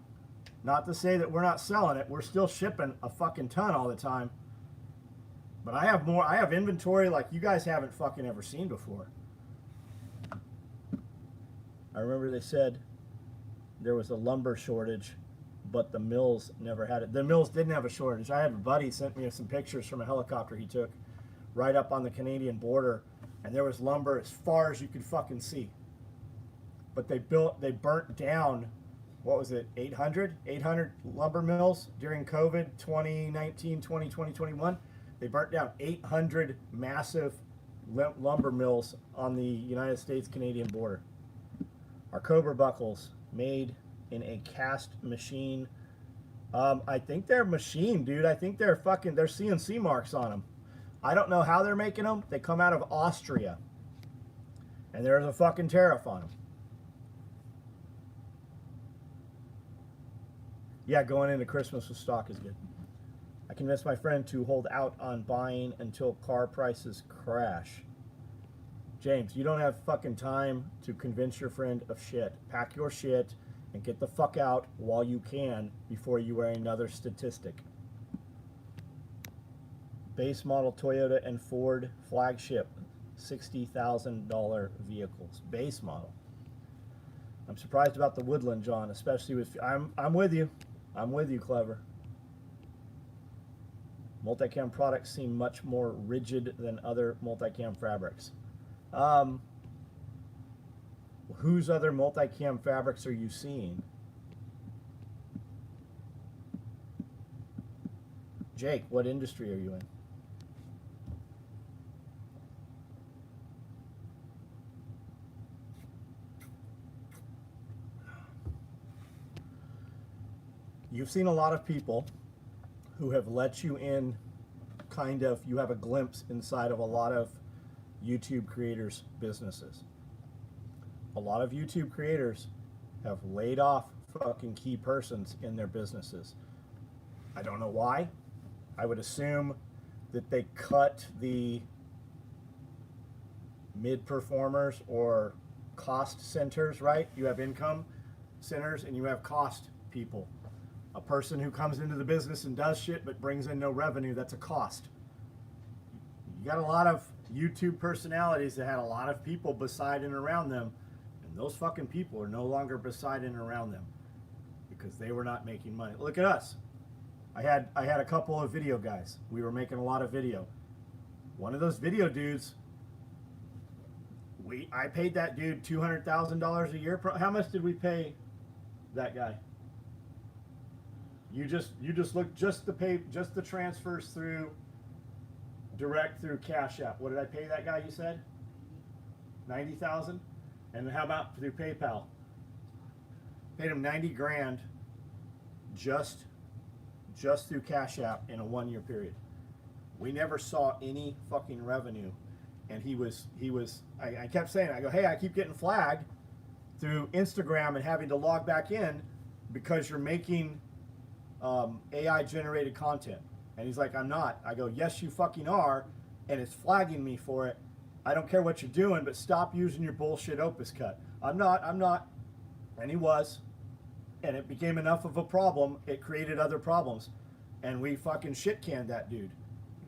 Not to say that we're not selling it. We're still shipping a fucking ton all the time. But I have more. I have inventory like you guys haven't fucking ever seen before. I remember they said there was a lumber shortage, but the mills never had it. The mills didn't have a shortage. I had a buddy sent me some pictures from a helicopter he took right up on the Canadian border, and there was lumber as far as you could fucking see. But they burnt down, what was it, 800 lumber mills during COVID 2019, 2020, 2021. They burnt down 800 massive lumber mills on the United States-Canadian border. Our Cobra buckles made in a cast machine. I think they're machined, dude. I think they're CNC marks on them. I don't know how they're making them. They come out of Austria. And there's a fucking tariff on them. Yeah, going into Christmas with stock is good. I convinced my friend to hold out on buying until car prices crash. James, you don't have fucking time to convince your friend of shit. Pack your shit and get the fuck out while you can before you are another statistic. Base model Toyota and Ford flagship, $60,000 vehicles. Base model. I'm surprised about the Woodland, John, especially with, I'm with you. I'm with you, Clever. Multicam products seem much more rigid than other multicam fabrics. Whose other multicam fabrics are you seeing? Jake, what industry are you in? You've seen a lot of people who have let you in kind of, you have a glimpse inside of a lot of YouTube creators' businesses. A lot of YouTube creators have laid off fucking key persons in their businesses. I don't know why. I would assume that they cut the mid performers or cost centers, right? You have income centers and you have cost people. A person who comes into the business and does shit but brings in no revenue, that's a cost. You got a lot of YouTube personalities that had a lot of people beside and around them, and those fucking people are no longer beside and around them because they were not making money. Look at us. I had a couple of video guys. We were making a lot of video. One of those video dudes, I paid that dude $200,000 a year. How much did we pay that guy? You just look just the transfers through direct through Cash App. What did I pay that guy? You said 90,000. And how about through PayPal? Paid him 90 grand just through Cash App in a 1-year period. We never saw any fucking revenue, and he was. I kept saying, I go, hey, I keep getting flagged through Instagram and having to log back in because you're making AI generated content. And he's like, I'm not. I go, yes, you fucking are, and it's flagging me for it. I don't care what you're doing, but stop using your bullshit Opus cut. I'm not. And he was. And it became enough of a problem, it created other problems. And we fucking shit canned that dude.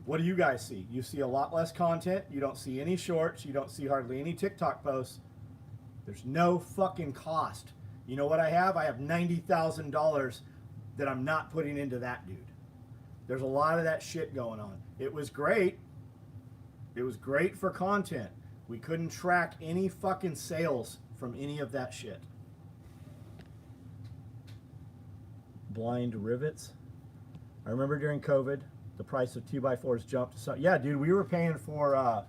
What do you guys see? You see a lot less content. You don't see any shorts. You don't see hardly any TikTok posts. There's no fucking cost. You know what I have? I have $90,000 that I'm not putting into that dude. There's a lot of that shit going on. It was great. It was great for content. We couldn't track any fucking sales from any of that shit. Blind rivets. I remember during COVID, the price of 2x4s jumped. So yeah, dude, we were paying for,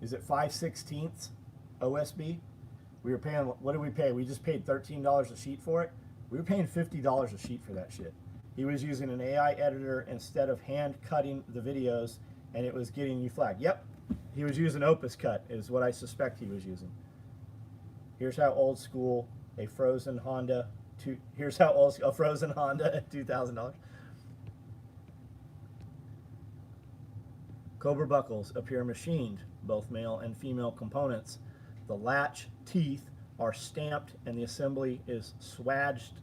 is it 5/16 OSB? We were paying, what did we pay? We just paid $13 a sheet for it. We were paying $50 a sheet for that shit. He was using an AI editor instead of hand cutting the videos, and it was getting you flagged. Yep, he was using Opus Cut is what I suspect he was using. Here's how old school a frozen Honda. Here's how old a frozen Honda at $2,000. Cobra buckles appear machined, both male and female components. The latch teeth are stamped and the assembly is swaged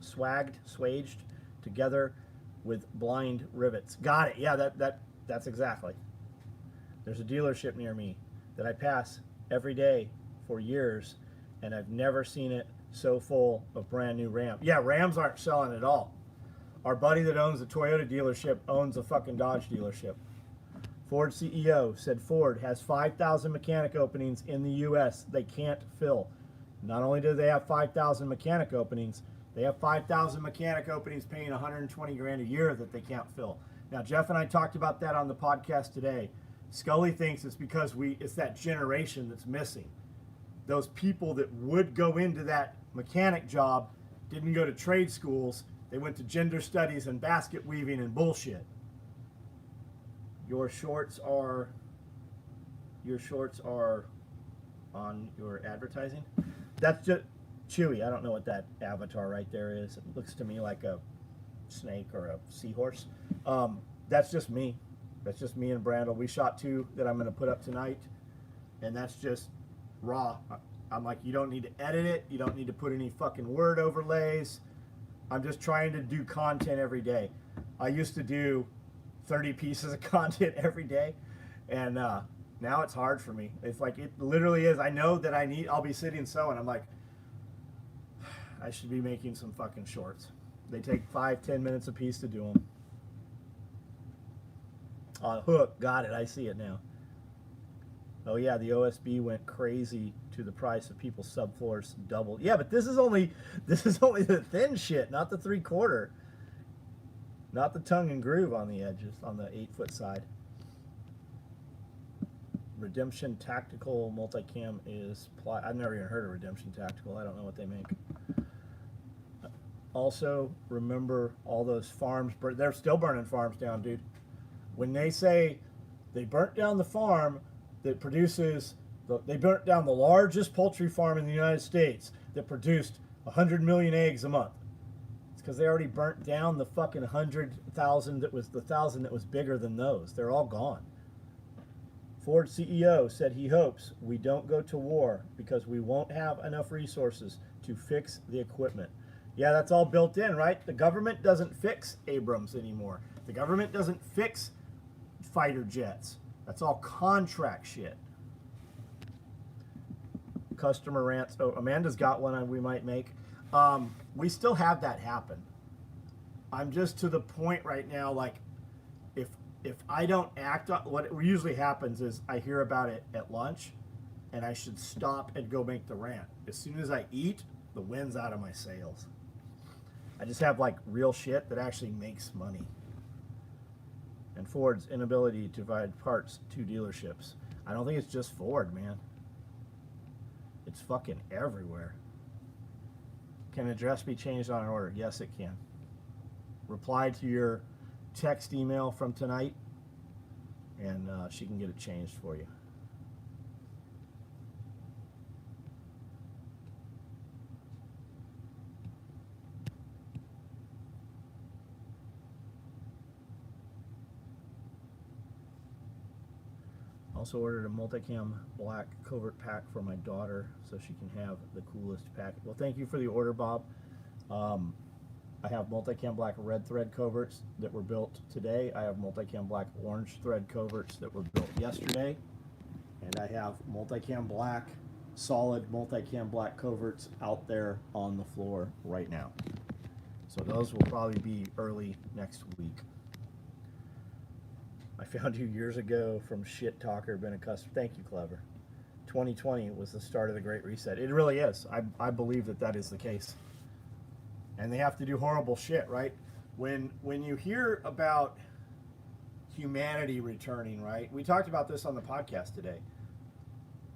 together with blind rivets. Got it. Yeah, that's exactly. There's a dealership near me that I pass every day for years, and I've never seen it so full of brand new Ram. Yeah, Rams aren't selling at all. Our buddy that owns the Toyota dealership owns a fucking Dodge dealership. Ford CEO said Ford has 5,000 mechanic openings in the U.S. they can't fill. Not only do they have 5,000 mechanic openings, they have 5,000 mechanic openings paying 120 grand a year that they can't fill. Now, Jeff and I talked about that on the podcast today. Scully thinks it's because it's that generation that's missing. Those people that would go into that mechanic job didn't go to trade schools. They went to gender studies and basket weaving and bullshit. Your shorts are on your advertising. That's just Chewy. I don't know what that avatar right there is. It looks to me like a snake or a seahorse. That's just me. That's just me and Brandel. We shot 2 that I'm going to put up tonight, and that's just raw. I'm like, you don't need to edit it. You don't need to put any fucking word overlays. I'm just trying to do content every day. I used to do 30 pieces of content every day, and now it's hard for me. It's like, it literally is. I know that I'll be sitting sewing. I'm like, I should be making some fucking shorts. They take 5-10 minutes a piece to do them. Hook, got it. I see it now. Oh yeah, the OSB went crazy to the price of people's subfloors doubled. Yeah, but this is only the thin shit, not the 3/4. Not the tongue and groove on the edges, on the 8-foot side. Redemption Tactical Multicam is I've never even heard of Redemption Tactical. I don't know what they make. Also, remember all those farms, they're still burning farms down, dude. When they say They burnt down the farm that produces, they burnt down the largest poultry farm in the United States that produced 100 million eggs a month. It's because they already burnt down the fucking 100,000 that was the 1,000 that was bigger than those. They're all gone. Ford CEO said he hopes we don't go to war because we won't have enough resources to fix the equipment. Yeah, that's all built in, right? The government doesn't fix Abrams anymore. The government doesn't fix fighter jets. That's all contract shit. Customer rants. Oh, Amanda's got one we might make. We still have that happen. I'm just to the point right now, like, if I don't act on what usually happens is I hear about it at lunch and I should stop and go make the rant. As soon as I eat, the wind's out of my sails. I just have like real shit that actually makes money. And Ford's inability to provide parts to dealerships. I don't think it's just Ford, man. It's fucking everywhere. Can address be changed on an order? Yes, it can. Reply to your text email from tonight and she can get it changed for you. Also ordered a multicam black covert pack for my daughter so she can have the coolest pack. Well, thank you for the order, Bob. I have multicam black red thread coverts that were built today. I have multicam black orange thread coverts that were built yesterday. And I have multicam black, solid multicam black coverts out there on the floor right now. So those will probably be early next week. I found you years ago from Shit Talker, been a customer. Thank you, Clever. 2020 was the start of the Great Reset. It really is. I believe that that is the case. And they have to do horrible shit, right? When you hear about humanity returning, right? We talked about this on the podcast today.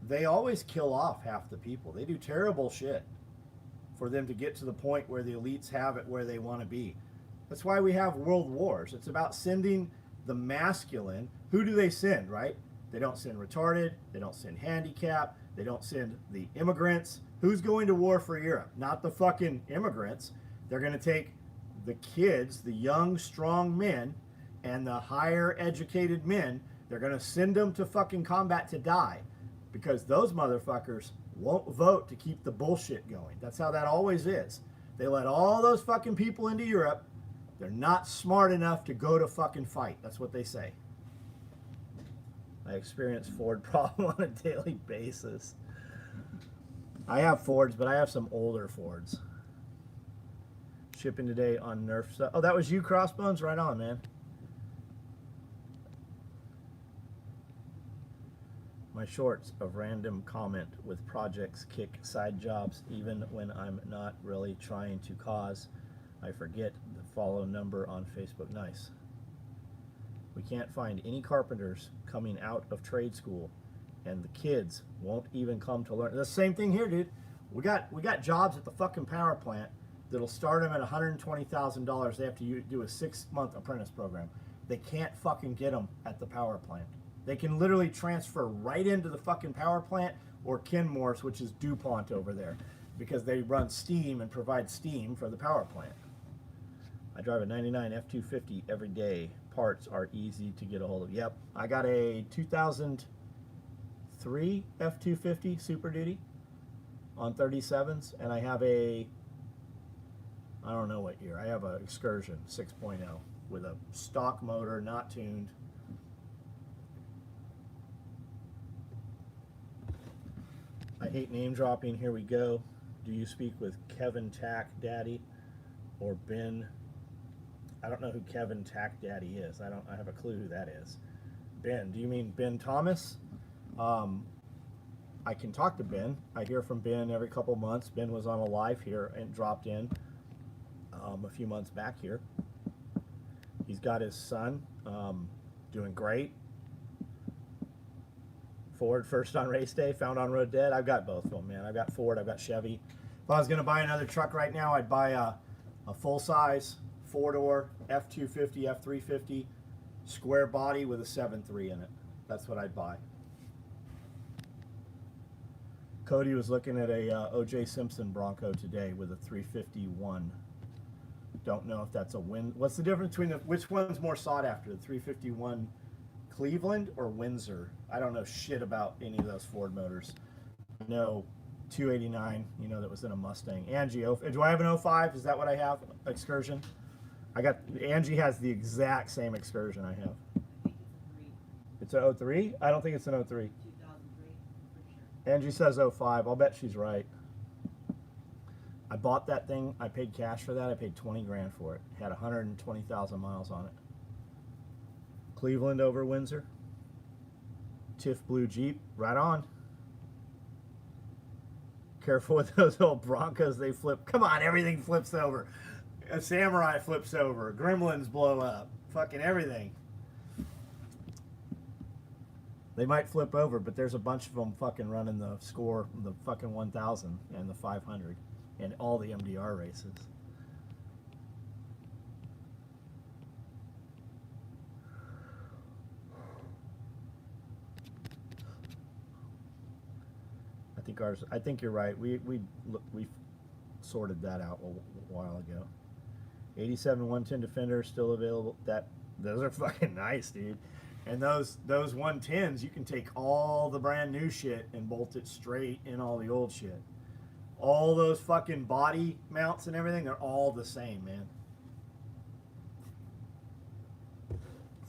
They always kill off half the people. They do terrible shit for them to get to the point where the elites have it where they want to be. That's why we have world wars. It's about sending the masculine. Who do they send, right? They don't send retarded. They don't send handicapped. They don't send the immigrants. Who's going to war for Europe? Not the fucking immigrants. They're going to take the kids, the young, strong men, and the higher educated men. They're going to send them to fucking combat to die because those motherfuckers won't vote to keep the bullshit going. That's how that always is. They let all those fucking people into Europe. They're not smart enough to go to fucking fight. That's what they say. I experience Ford problem on a daily basis. I have Fords, but I have some older Fords. Shipping today on Nerf stuff. Oh, that was you, Crossbones? Right on, man. My shorts of random comment with projects kick side jobs even when I'm not really trying to cause. I forget the follow number on Facebook. Nice. We can't find any carpenters coming out of trade school, and the kids won't even come to learn. The same thing here, dude. We got jobs at the fucking power plant that'll start them at $120,000. They have to do a 6-month apprentice program. They can't fucking get them at the power plant. They can literally transfer right into the fucking power plant or Kenmore's, which is DuPont over there, because they run steam and provide steam for the power plant. I drive a 99 F-250 every day. Parts are easy to get a hold of. Yep, I got a 2003 F-250 Super Duty on 37s, and I have a, I don't know what year, I have an Excursion 6.0 with a stock motor, not tuned. I hate name dropping. Here we go. Do you speak with Kevin Tack Daddy or Ben? I don't know who Kevin Tack Daddy is. I have a clue who that is. Ben, do you mean Ben Thomas? I can talk to Ben. I hear from Ben every couple months. Ben was on a live here and dropped in a few months back here. He's got his son doing great. Ford first on race day, found on road dead. I've got both of them, man. I've got Ford, I've got Chevy. If I was going to buy another truck right now, I'd buy a full-size 4-door F-250, F-350 square body with a 7.3 in it. That's what I'd buy. Cody was looking at a O.J. Simpson Bronco today with a 351. Don't know if that's a win. What's the difference between which one's more sought after, the 351 Cleveland or Windsor? I don't know shit about any of those Ford motors. I know 289, you know, that was in a Mustang. Angie, do I have an 05? Is that what I have? Excursion? Angie has the exact same Excursion I have. It's a 03? I don't think it's an 03. 2003, pretty sure. Angie says 05. I'll bet she's right. I bought that thing. I paid cash for that. I paid 20 grand for it. Had 120,000 miles on it. Cleveland over Windsor. Tiff Blue Jeep. Right on. Careful with those old Broncos. They flip. Come on, everything flips over. A Samurai flips over. Gremlins blow up. Fucking everything. They might flip over, but there's a bunch of them fucking running the score, the fucking 1000 and the 500 and all the MDR races. I think you're right. We sorted that out a while ago. 87 110 Defender still available. Those are fucking nice, dude. And those 110s, you can take all the brand new shit and bolt it straight in all the old shit. All those fucking body mounts and everything, they're all the same, man.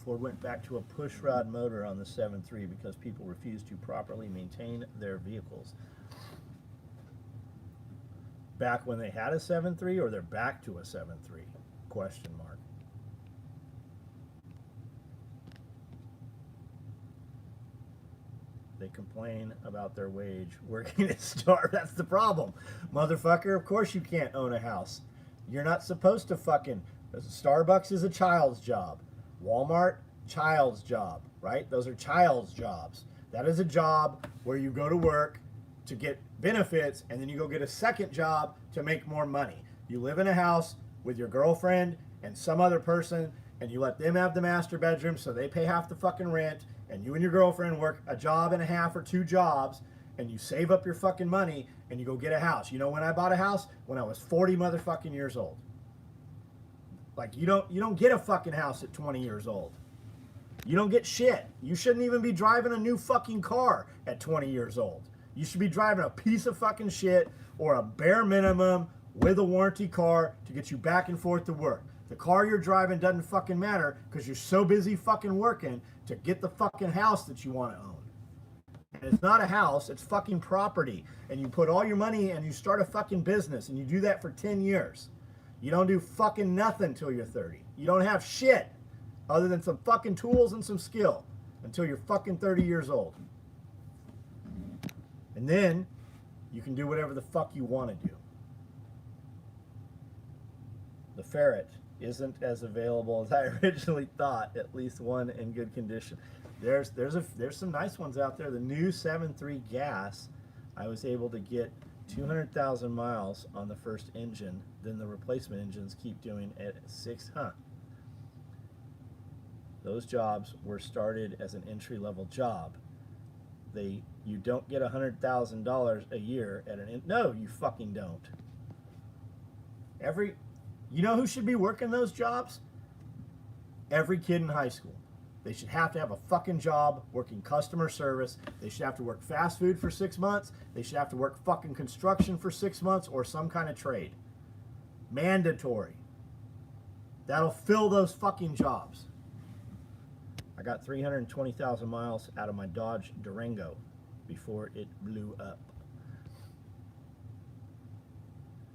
Ford went back to a pushrod motor on the 7.3 because people refused to properly maintain their vehicles. Back when they had a 7.3, or they're back to a 7.3? Question mark. They complain about their wage working at Star. That's the problem. Motherfucker, of course you can't own a house. You're not supposed to fucking... Starbucks is a child's job. Walmart, child's job, right? Those are child's jobs. That is a job where you go to work to get benefits and then you go get a second job to make more money. You live in a house with your girlfriend and some other person and you let them have the master bedroom so they pay half the fucking rent, and you and your girlfriend work a job and a half or 2 jobs, and you save up your fucking money and you go get a house. You know when I bought a house? When I was 40 motherfucking years old. Like, you don't get a fucking house at 20 years old. You don't get shit. You shouldn't even be driving a new fucking car at 20 years old. You should be driving a piece of fucking shit or a bare minimum with a warranty car to get you back and forth to work. The car you're driving doesn't fucking matter because you're so busy fucking working to get the fucking house that you want to own. And it's not a house, it's fucking property. And you put all your money and you start a fucking business and you do that for 10 years. You don't do fucking nothing till you're 30. You don't have shit other than some fucking tools and some skill until you're fucking 30 years old. And then you can do whatever the fuck you want to do. The Ferret isn't as available as I originally thought, at least one in good condition. There's some nice ones out there. The new 7.3 gas, I was able to get 200,000 miles on the first engine. Then the replacement engines keep doing at 6. Those jobs were started as an entry-level job. You don't get $100,000 a year at no, you fucking don't. You know who should be working those jobs? Every kid in high school. They should have to have a fucking job working customer service. They should have to work fast food for 6 months. They should have to work fucking construction for 6 months or some kind of trade. Mandatory. That'll fill those fucking jobs. I got 320,000 miles out of my Dodge Durango before it blew up.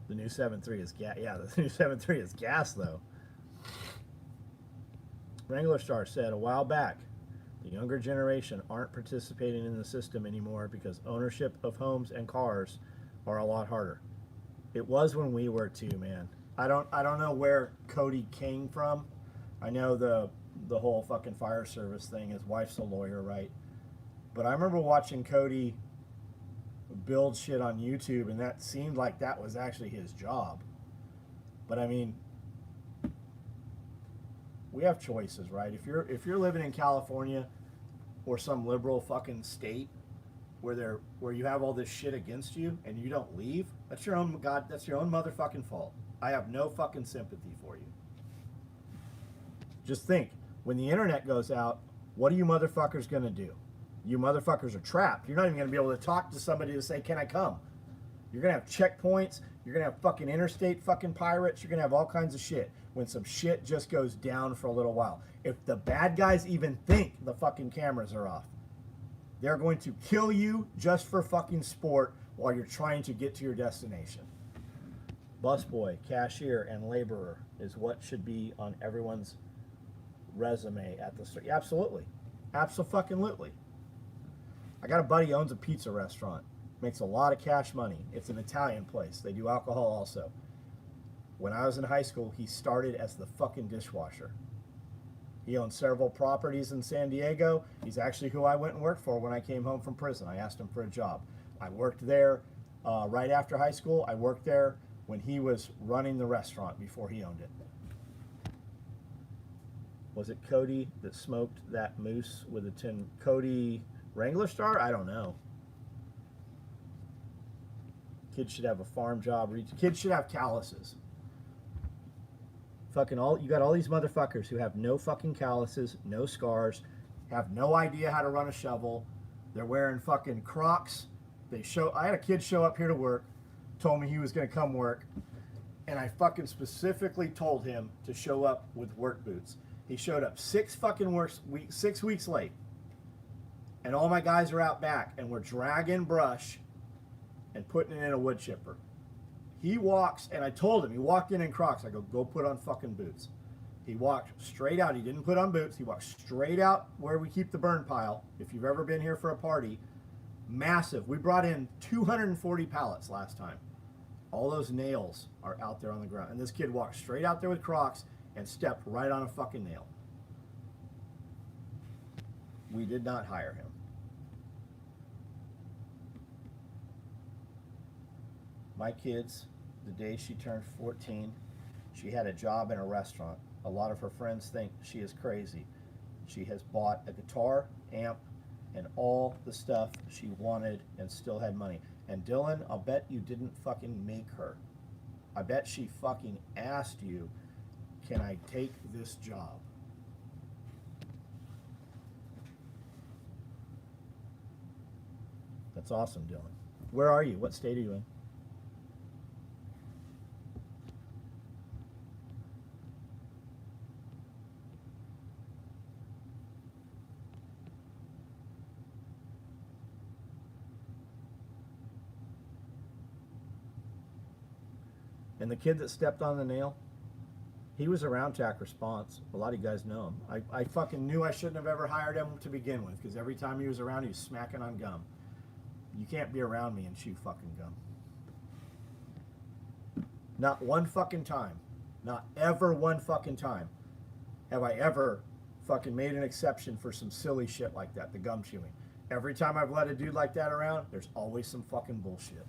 The new 7.3 is gas. Yeah, the new 7.3 is gas, though. Wrangler Star said a while back, the younger generation aren't participating in the system anymore because ownership of homes and cars are a lot harder. It was when we were too, man. I don't know where Cody came from. I know the whole fucking fire service thing. His wife's a lawyer, right? But I remember watching Cody build shit on YouTube, and that seemed like that was actually his job. But I mean, we have choices, right? If you're living in California, or some liberal fucking state where you have all this shit against you and you don't leave, that's your own motherfucking fault. I have no fucking sympathy for you. Just think, when the internet goes out, what are you motherfuckers gonna do? You motherfuckers are trapped. You're not even gonna be able to talk to somebody to say, can I come? You're gonna have checkpoints, you're gonna have fucking interstate fucking pirates, you're gonna have all kinds of shit when some shit just goes down for a little while. If the bad guys even think the fucking cameras are off, they're going to kill you just for fucking sport while you're trying to get to your destination. Busboy, cashier, and laborer is what should be on everyone's resume at the store. Absolutely. Absolutely. I got a buddy who owns a pizza restaurant. Makes a lot of cash money. It's an Italian place. They do alcohol also. When I was in high school, he started as the fucking dishwasher. He owns several properties in San Diego. He's actually who I went and worked for when I came home from prison. I asked him for a job. I worked there right after high school. I worked there when he was running the restaurant before he owned it. Was it Cody that smoked that moose with a tin? Cody Wrangler Star? I don't know. Kids should have a farm job. Kids should have calluses. Fucking you got all these motherfuckers who have no fucking calluses, no scars, have no idea how to run a shovel. They're wearing fucking Crocs. I had a kid show up here to work, told me he was gonna come work, and I fucking specifically told him to show up with work boots. He showed up 6 weeks late. And all my guys are out back and we're dragging brush and putting it in a wood chipper. He walks, and I told him, he walked in Crocs. I go put on fucking boots. He walked straight out. He didn't put on boots. He walked straight out where we keep the burn pile. If you've ever been here for a party, massive. We brought in 240 pallets last time. All those nails are out there on the ground. And this kid walked straight out there with Crocs and stepped right on a fucking nail. We did not hire him. My kids, the day she turned 14, she had a job in a restaurant. A lot of her friends think she is crazy. She has bought a guitar, amp, and all the stuff she wanted and still had money. And Dylan, I'll bet you didn't fucking make her. I bet she fucking asked you, can I take this job? That's awesome, Dylan. Where are you? What state are you in? And the kid that stepped on the nail, he was around Tack Response. A lot of you guys know him. I fucking knew I shouldn't have ever hired him to begin with, because every time he was around, he was smacking on gum. You can't be around me and chew fucking gum. Not one fucking time, not ever one fucking time have I ever fucking made an exception for some silly shit like that, the gum chewing. Every time I've let a dude like that around, there's always some fucking bullshit.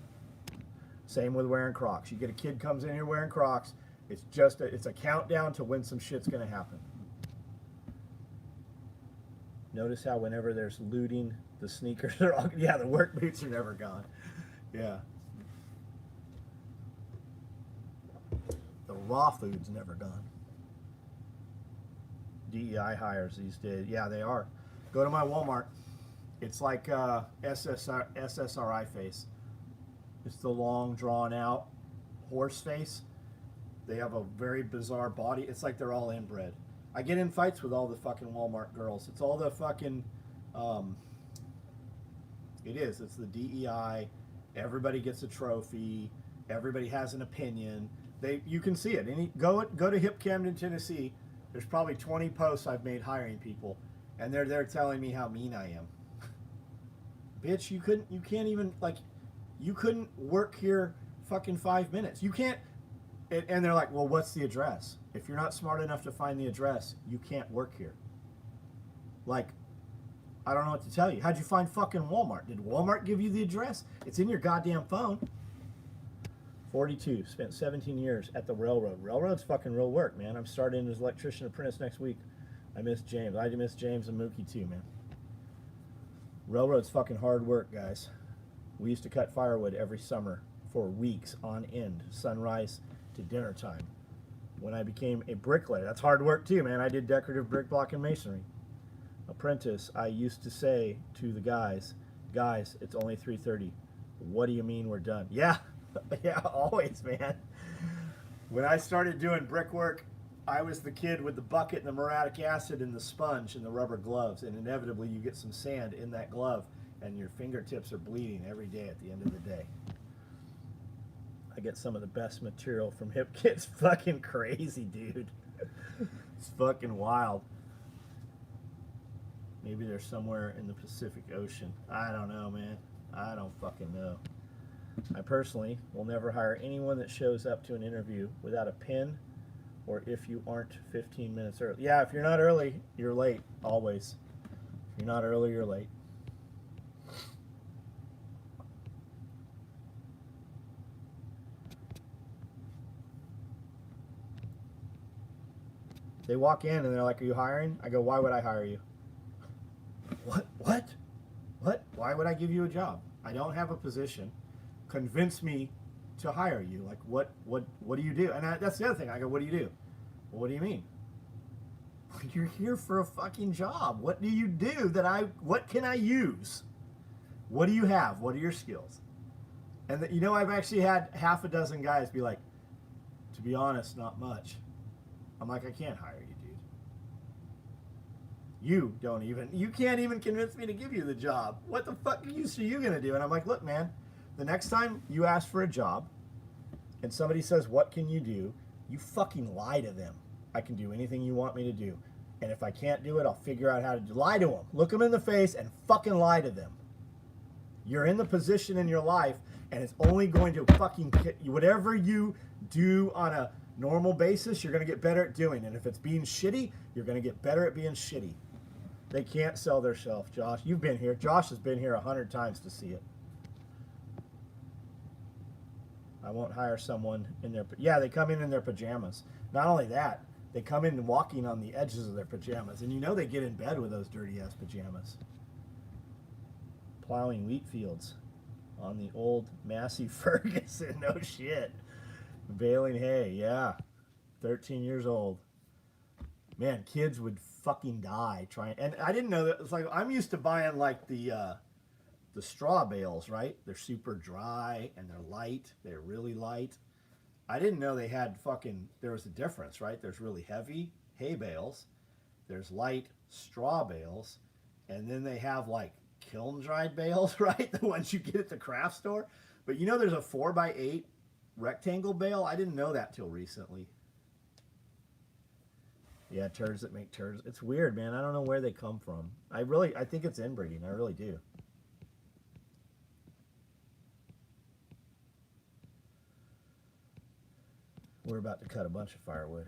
Same with wearing Crocs. You get a kid comes in here wearing Crocs, it's a countdown to when some shit's gonna happen. Notice how whenever there's looting, the sneakers are all, yeah, the work boots are never gone. Yeah. The raw food's never gone. DEI hires these days. Yeah, they are. Go to my Walmart. It's like SSRI face. It's the long, drawn-out horse face. They have a very bizarre body. It's like they're all inbred. I get in fights with all the fucking Walmart girls. It's all the fucking, it's the DEI. Everybody gets a trophy. Everybody has an opinion. You can see it. Go to Hip Camden, Tennessee. There's probably 20 posts I've made hiring people, and they're there telling me how mean I am. Bitch, you can't even, like, you couldn't work here fucking 5 minutes. You can't. And they're like, well, what's the address? If you're not smart enough to find the address, you can't work here. Like, I don't know what to tell you. How'd you find fucking Walmart? Did Walmart give you the address? It's in your goddamn phone. 42, spent 17 years at the railroad. Railroad's fucking real work, man. I'm starting as electrician apprentice next week. I miss James. I miss James and Mookie too, man. Railroad's fucking hard work, guys. We used to cut firewood every summer for weeks on end, sunrise to dinner time. When I became a bricklayer, that's hard work too, man. I did decorative brick, block, and masonry. Apprentice, I used to say to the guys, it's only 3:30. What do you mean we're done? Yeah, yeah, always, man. When I started doing brickwork, I was the kid with the bucket and the muriatic acid and the sponge and the rubber gloves, and inevitably you get some sand in that glove, and your fingertips are bleeding every day at the end of the day. I get some of the best material from Hip Kit's fucking crazy, dude. It's fucking wild. Maybe they're somewhere in the Pacific Ocean. I don't know, man. I don't fucking know. I personally will never hire anyone that shows up to an interview without a pen, or if you aren't 15 minutes early. Yeah, if you're not early, you're late, always. If you're not early, you're late. They walk in and they're like, are you hiring? I go, why would I hire you? What? What? Why would I give you a job? I don't have a position. Convince me to hire you. Like, what do you do? And that's the other thing. I go, what do you do? Well, what do you mean? You're here for a fucking job. What do you do what can I use? What do you have? What are your skills? And you know, I've actually had half a dozen guys be like, to be honest, not much. I'm like, I can't hire you, dude. You can't even convince me to give you the job. What the fuck are you gonna do? And I'm like, look, man, the next time you ask for a job and somebody says, what can you do? You fucking lie to them. I can do anything you want me to do. And if I can't do it, I'll figure out how to lie to them. Look them in the face and fucking lie to them. You're in the position in your life, and it's only going to fucking whatever you do on a normal basis, you're going to get better at doing. And if it's being shitty, you're going to get better at being shitty. They can't sell their shelf, Josh. You've been here. Josh has been here 100 times to see it. I won't hire someone in their... Yeah, they come in their pajamas. Not only that, they come in walking on the edges of their pajamas. And you know they get in bed with those dirty-ass pajamas. Plowing wheat fields on the old Massey Ferguson. No shit. Baling hay, yeah. 13 years old. Man, kids would fucking die trying. And I didn't know that. It's like, I'm used to buying like the straw bales, right? They're super dry and they're light. They're really light. I didn't know they had there was a difference, right? There's really heavy hay bales. There's light straw bales. And then they have like kiln dried bales, right? The ones you get at the craft store. But you know there's a 4x8 rectangle bale? I didn't know that till recently. Yeah, turds that make turds. It's weird, man. I don't know where they come from. I think it's inbreeding. I really do. We're about to cut a bunch of firewood.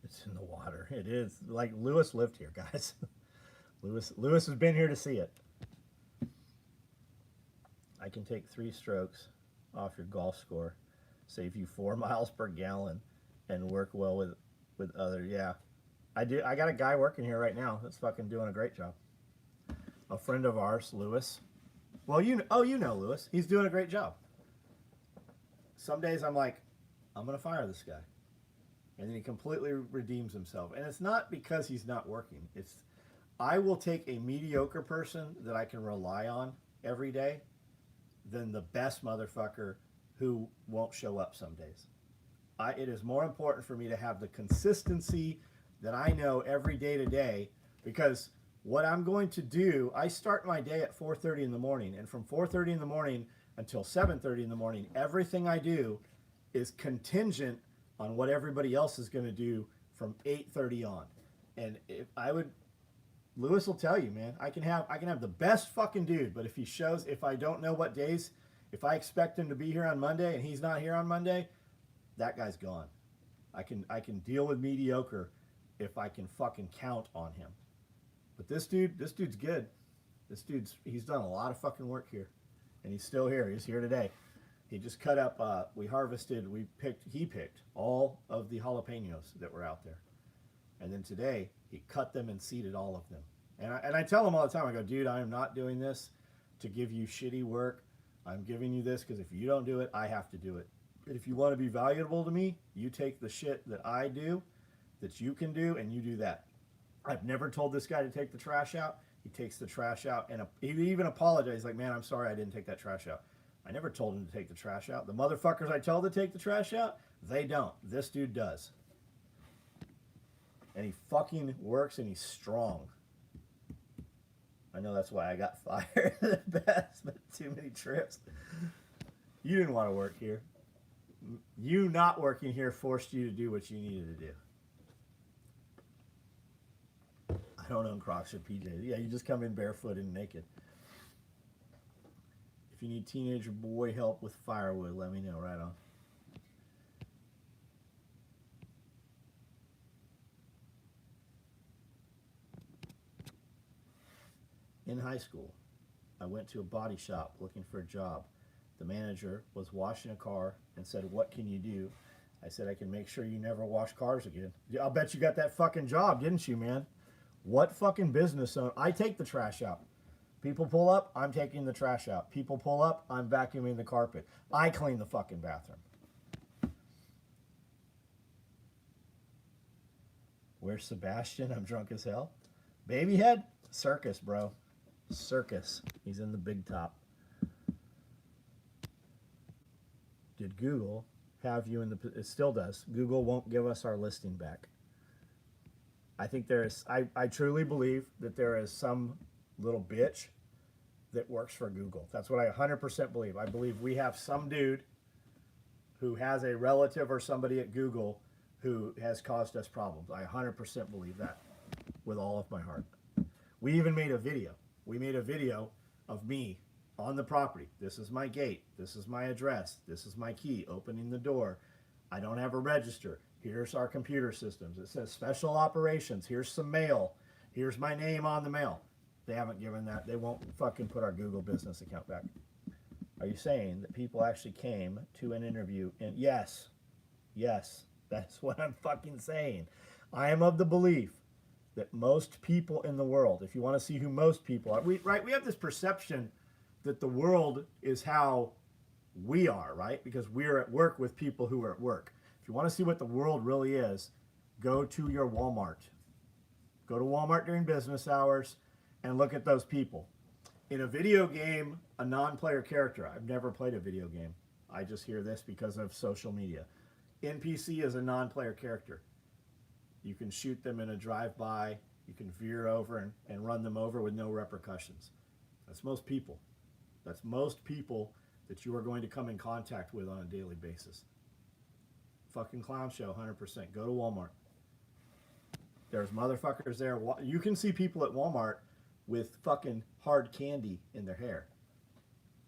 It's in the water. It is. Like, Lewis lived here, guys. Lewis has been here to see it. I can take 3 strokes off your golf score, save you 4 miles per gallon, and work well with others. Yeah, I do. I got a guy working here right now that's fucking doing a great job. A friend of ours, Lewis. Well, you know Lewis. He's doing a great job. Some days I'm like, I'm gonna fire this guy, and then he completely redeems himself. And it's not because he's not working. It's I will take a mediocre person that I can rely on every day than the best motherfucker who won't show up some days. It is more important for me to have the consistency that I know every day to day, because what I'm going to do, I start my day at 4:30 in the morning, and from 4:30 in the morning until 7:30 in the morning, everything I do is contingent on what everybody else is going to do from 8:30 on. And Lewis will tell you, man, I can have the best fucking dude, but if I don't know what days, if I expect him to be here on Monday and he's not here on Monday, that guy's gone. I can deal with mediocre if I can fucking count on him. But this dude's good. He's done a lot of fucking work here, and he's still here. He's here today. He just cut up. He picked all of the jalapenos that were out there, and then today he cut them and seeded all of them. And I tell him all the time. I go, dude, I am not doing this to give you shitty work. I'm giving you this because if you don't do it, I have to do it. And if you want to be valuable to me, you take the shit that I do, that you can do, and you do that. I've never told this guy to take the trash out. He takes the trash out, and he even apologized. He's like, man, I'm sorry I didn't take that trash out. I never told him to take the trash out. The motherfuckers I tell to take the trash out, they don't. This dude does. And he fucking works, and he's strong. I know that's why I got fired the best, but too many trips. You didn't want to work here. You not working here forced you to do what you needed to do. I don't own Crocs or PJs. Yeah, you just come in barefoot and naked. If you need teenager boy help with firewood, let me know. Right on. In high school, I went to a body shop looking for a job. The manager was washing a car and said, what can you do? I said, I can make sure you never wash cars again. I'll bet you got that fucking job, didn't you, man? What fucking business owner? I take the trash out. People pull up, I'm taking the trash out. People pull up, I'm vacuuming the carpet. I clean the fucking bathroom. Where's Sebastian? I'm drunk as hell. Babyhead? Circus, bro. Circus. He's in the big top. Did Google have you in the... It still does. Google won't give us our listing back. I think I truly believe that there is some little bitch that works for Google. That's what I 100% believe. I believe we have some dude who has a relative or somebody at Google who has caused us problems. I 100% believe that with all of my heart. We even made a video. We made a video of me on the property. This is my gate. This is my address. This is my key, opening the door. I don't have a register. Here's our computer systems. It says special operations. Here's some mail. Here's my name on the mail. They haven't given that. They won't fucking put our Google business account back. Are you saying that people actually came to an interview? And yes, that's what I'm fucking saying. I am of the belief that most people in the world, if you want to see who most people are, we have this perception that the world is how we are, right? Because we're at work with people who are at work. If you want to see what the world really is, go to your Walmart. Go to Walmart during business hours and look at those people. In a video game, a non-player character, I've never played a video game. I just hear this because of social media. NPC is a non-player character. You can shoot them in a drive-by. You can veer over and run them over with no repercussions. That's most people. That's most people that you are going to come in contact with on a daily basis. Fucking clown show, 100%. Go to Walmart. There's motherfuckers there. You can see people at Walmart with fucking hard candy in their hair,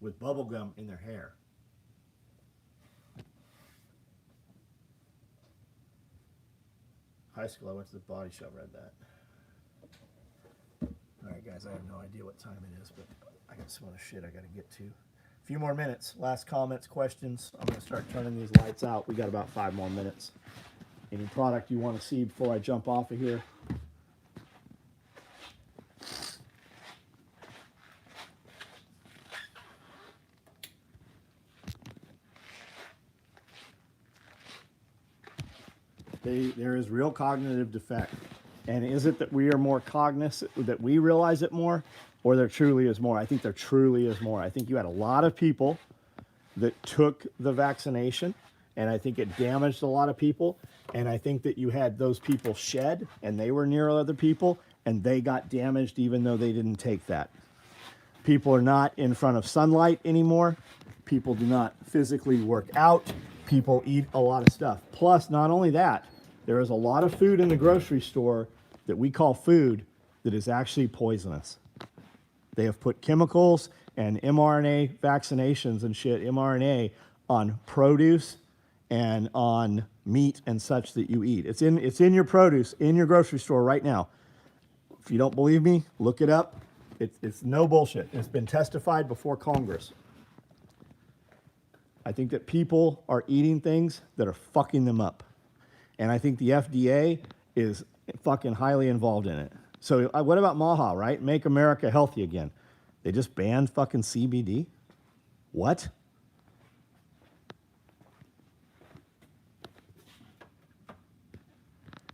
with bubble gum in their hair. High school, I went to the body shop, read that. All right, guys, I have no idea what time it is, but I got some other shit I got to get to. A few more minutes. Last comments, questions. I'm going to start turning these lights out. We got about 5 more minutes. Any product you want to see before I jump off of here? There is real cognitive defect. And is it that we are more cognizant, that we realize it more, or there truly is more? I think there truly is more. I think you had a lot of people that took the vaccination, and I think it damaged a lot of people. And I think that you had those people shed, and they were near other people, and they got damaged even though they didn't take that. People are not in front of sunlight anymore. People do not physically work out. People eat a lot of stuff. Plus, not only that, there is a lot of food in the grocery store that we call food that is actually poisonous. They have put chemicals and mRNA vaccinations and shit, mRNA, on produce and on meat and such that you eat. It's in your produce in your grocery store right now. If you don't believe me, look it up. It's no bullshit. It's been testified before Congress. I think that people are eating things that are fucking them up. And I think the FDA is fucking highly involved in it. So what about MAHA, right? Make America Healthy Again. They just banned fucking CBD? What?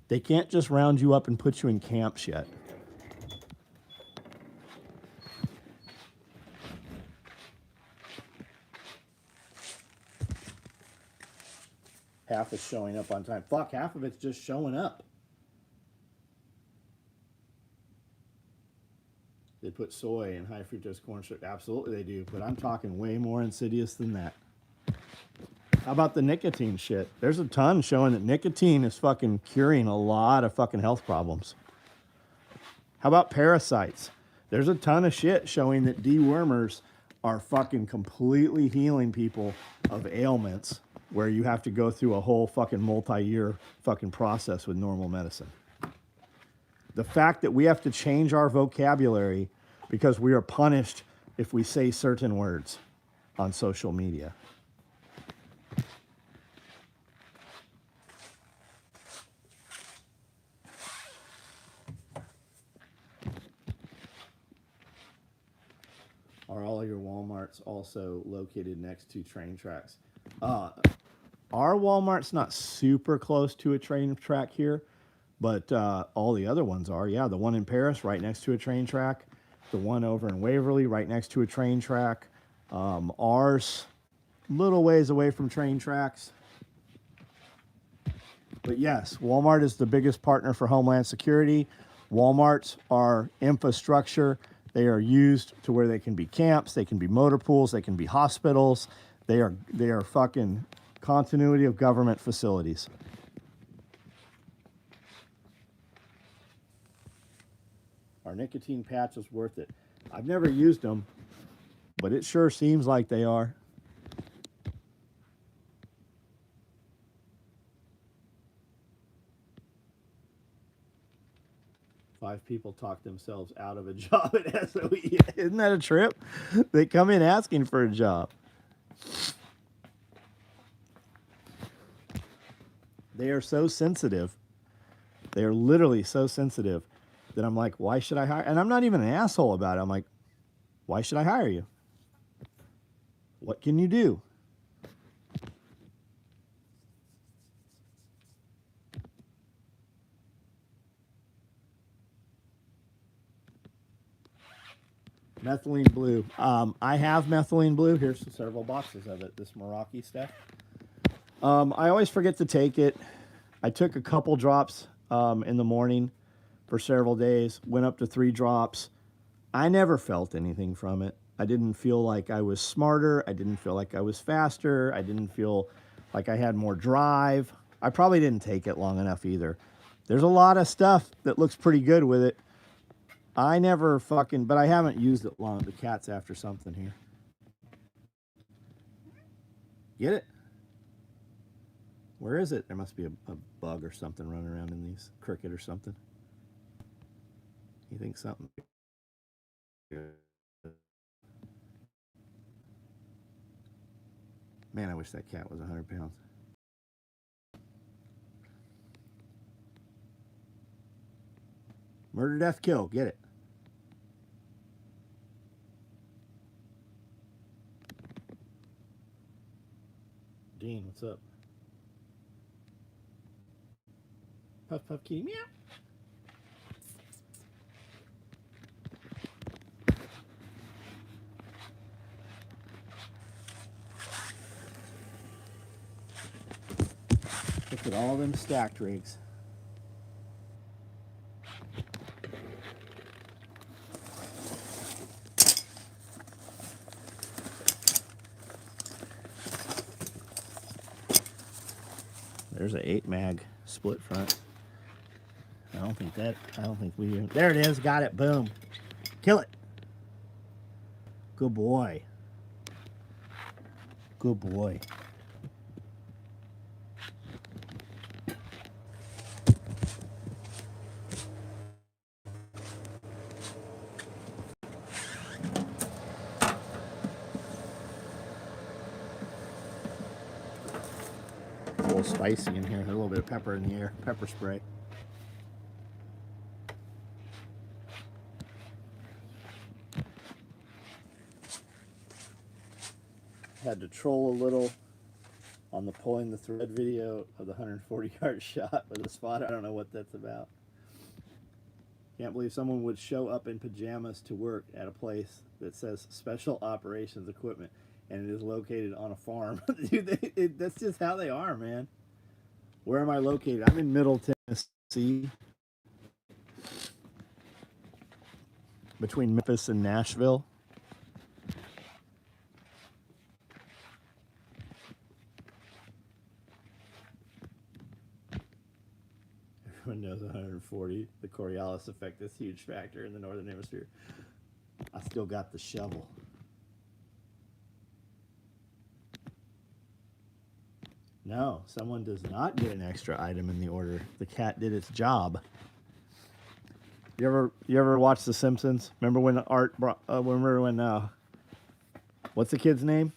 They can't just round you up and put you in camps yet. Half is showing up on time. Fuck, half of it's just showing up. They put soy in high fructose corn syrup. Absolutely they do, but I'm talking way more insidious than that. How about the nicotine shit? There's a ton showing that nicotine is fucking curing a lot of fucking health problems. How about parasites? There's a ton of shit showing that dewormers are fucking completely healing people of ailments where you have to go through a whole fucking multi-year fucking process with normal medicine. The fact that we have to change our vocabulary because we are punished if we say certain words on social media. Are all your Walmarts also located next to train tracks? Our Walmart's not super close to a train track here, but all the other ones are. Yeah, the one in Paris right next to a train track. The one over in Waverly right next to a train track. Ours, little ways away from train tracks. But yes, Walmart is the biggest partner for Homeland Security. Walmarts are infrastructure. They are used to where they can be camps, they can be motor pools, they can be hospitals. They are fucking continuity of government facilities. Are nicotine patches worth it? I've never used them, but it sure seems like they are. Five people talk themselves out of a job at SOE. Isn't that a trip? They come in asking for a job. They are so sensitive. They are literally so sensitive that I'm like, why should I hire? And I'm not even an asshole about it. I'm like, why should I hire you? What can you do? Methylene blue. I have methylene blue. Here's several boxes of it. This Meraki stuff. I always forget to take it. I took a couple drops in the morning for several days. Went up to 3 drops. I never felt anything from it. I didn't feel like I was smarter. I didn't feel like I was faster. I didn't feel like I had more drive. I probably didn't take it long enough either. There's a lot of stuff that looks pretty good with it. I never fucking, but I haven't used it long. The cat's after something here. Get it? Where is it? There must be a bug or something running around in these. Cricket or something. You think something? Man, I wish that cat was 100 pounds. Murder, death, kill. Get it. Dean, what's up? Puff, puff, kitty, meow. Look at all them stacked rigs. There's an 8 mag split front. I don't think we, there it is, got it, boom. Kill it. Good boy. Good boy. little spicy in here. A little bit of pepper in the air. Pepper spray. Had to troll a little on the pulling the thread video of the 140-yard shot with a spot. I don't know what that's about. Can't believe someone would show up in pajamas to work at a place that says Special Operations Equipment and it is located on a farm. Dude, that's just how they are, man. Where am I located? I'm in Middle Tennessee, between Memphis and Nashville. Everyone knows 140. The Coriolis effect is a huge factor in the Northern Hemisphere. I still got the shovel. No, someone does not get an extra item in the order. The cat did its job. You ever watch The Simpsons? Remember when Art brought? What's the kid's name?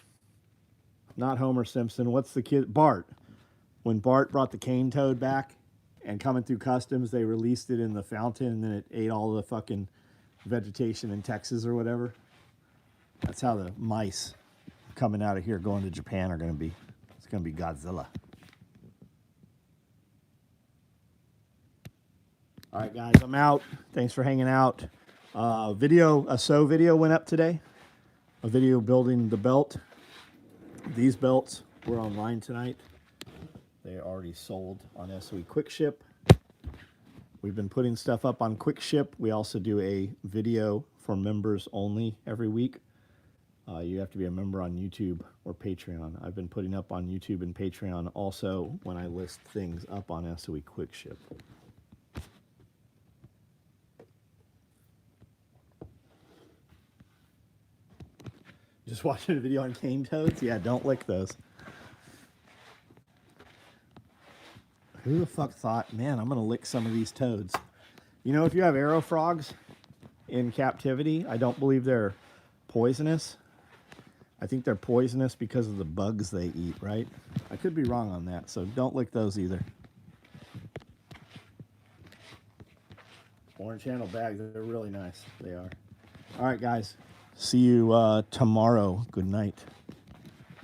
Not Homer Simpson. What's the kid? Bart. When Bart brought the cane toad back, and coming through customs, they released it in the fountain, and then it ate all the fucking vegetation in Texas or whatever. That's how the mice coming out of here going to Japan are going to be. It's going to be Godzilla. All right, guys, I'm out. Thanks for hanging out. A SOE video went up today. A video building the belt. These belts were online tonight. They are already sold on SOE Quick Ship. We've been putting stuff up on Quick Ship. We also do a video for members only every week. You have to be a member on YouTube or Patreon. I've been putting up on YouTube and Patreon also when I list things up on SOE Quick Ship. Just watching a video on cane toads? Yeah, don't lick those. Who the fuck thought, man, I'm going to lick some of these toads? You know, if you have arrow frogs in captivity, I don't believe they're poisonous. I think they're poisonous because of the bugs they eat, right? I could be wrong on that, so don't lick those either. Orange handle bags, they're really nice. They are. All right, guys. See you tomorrow. Good night.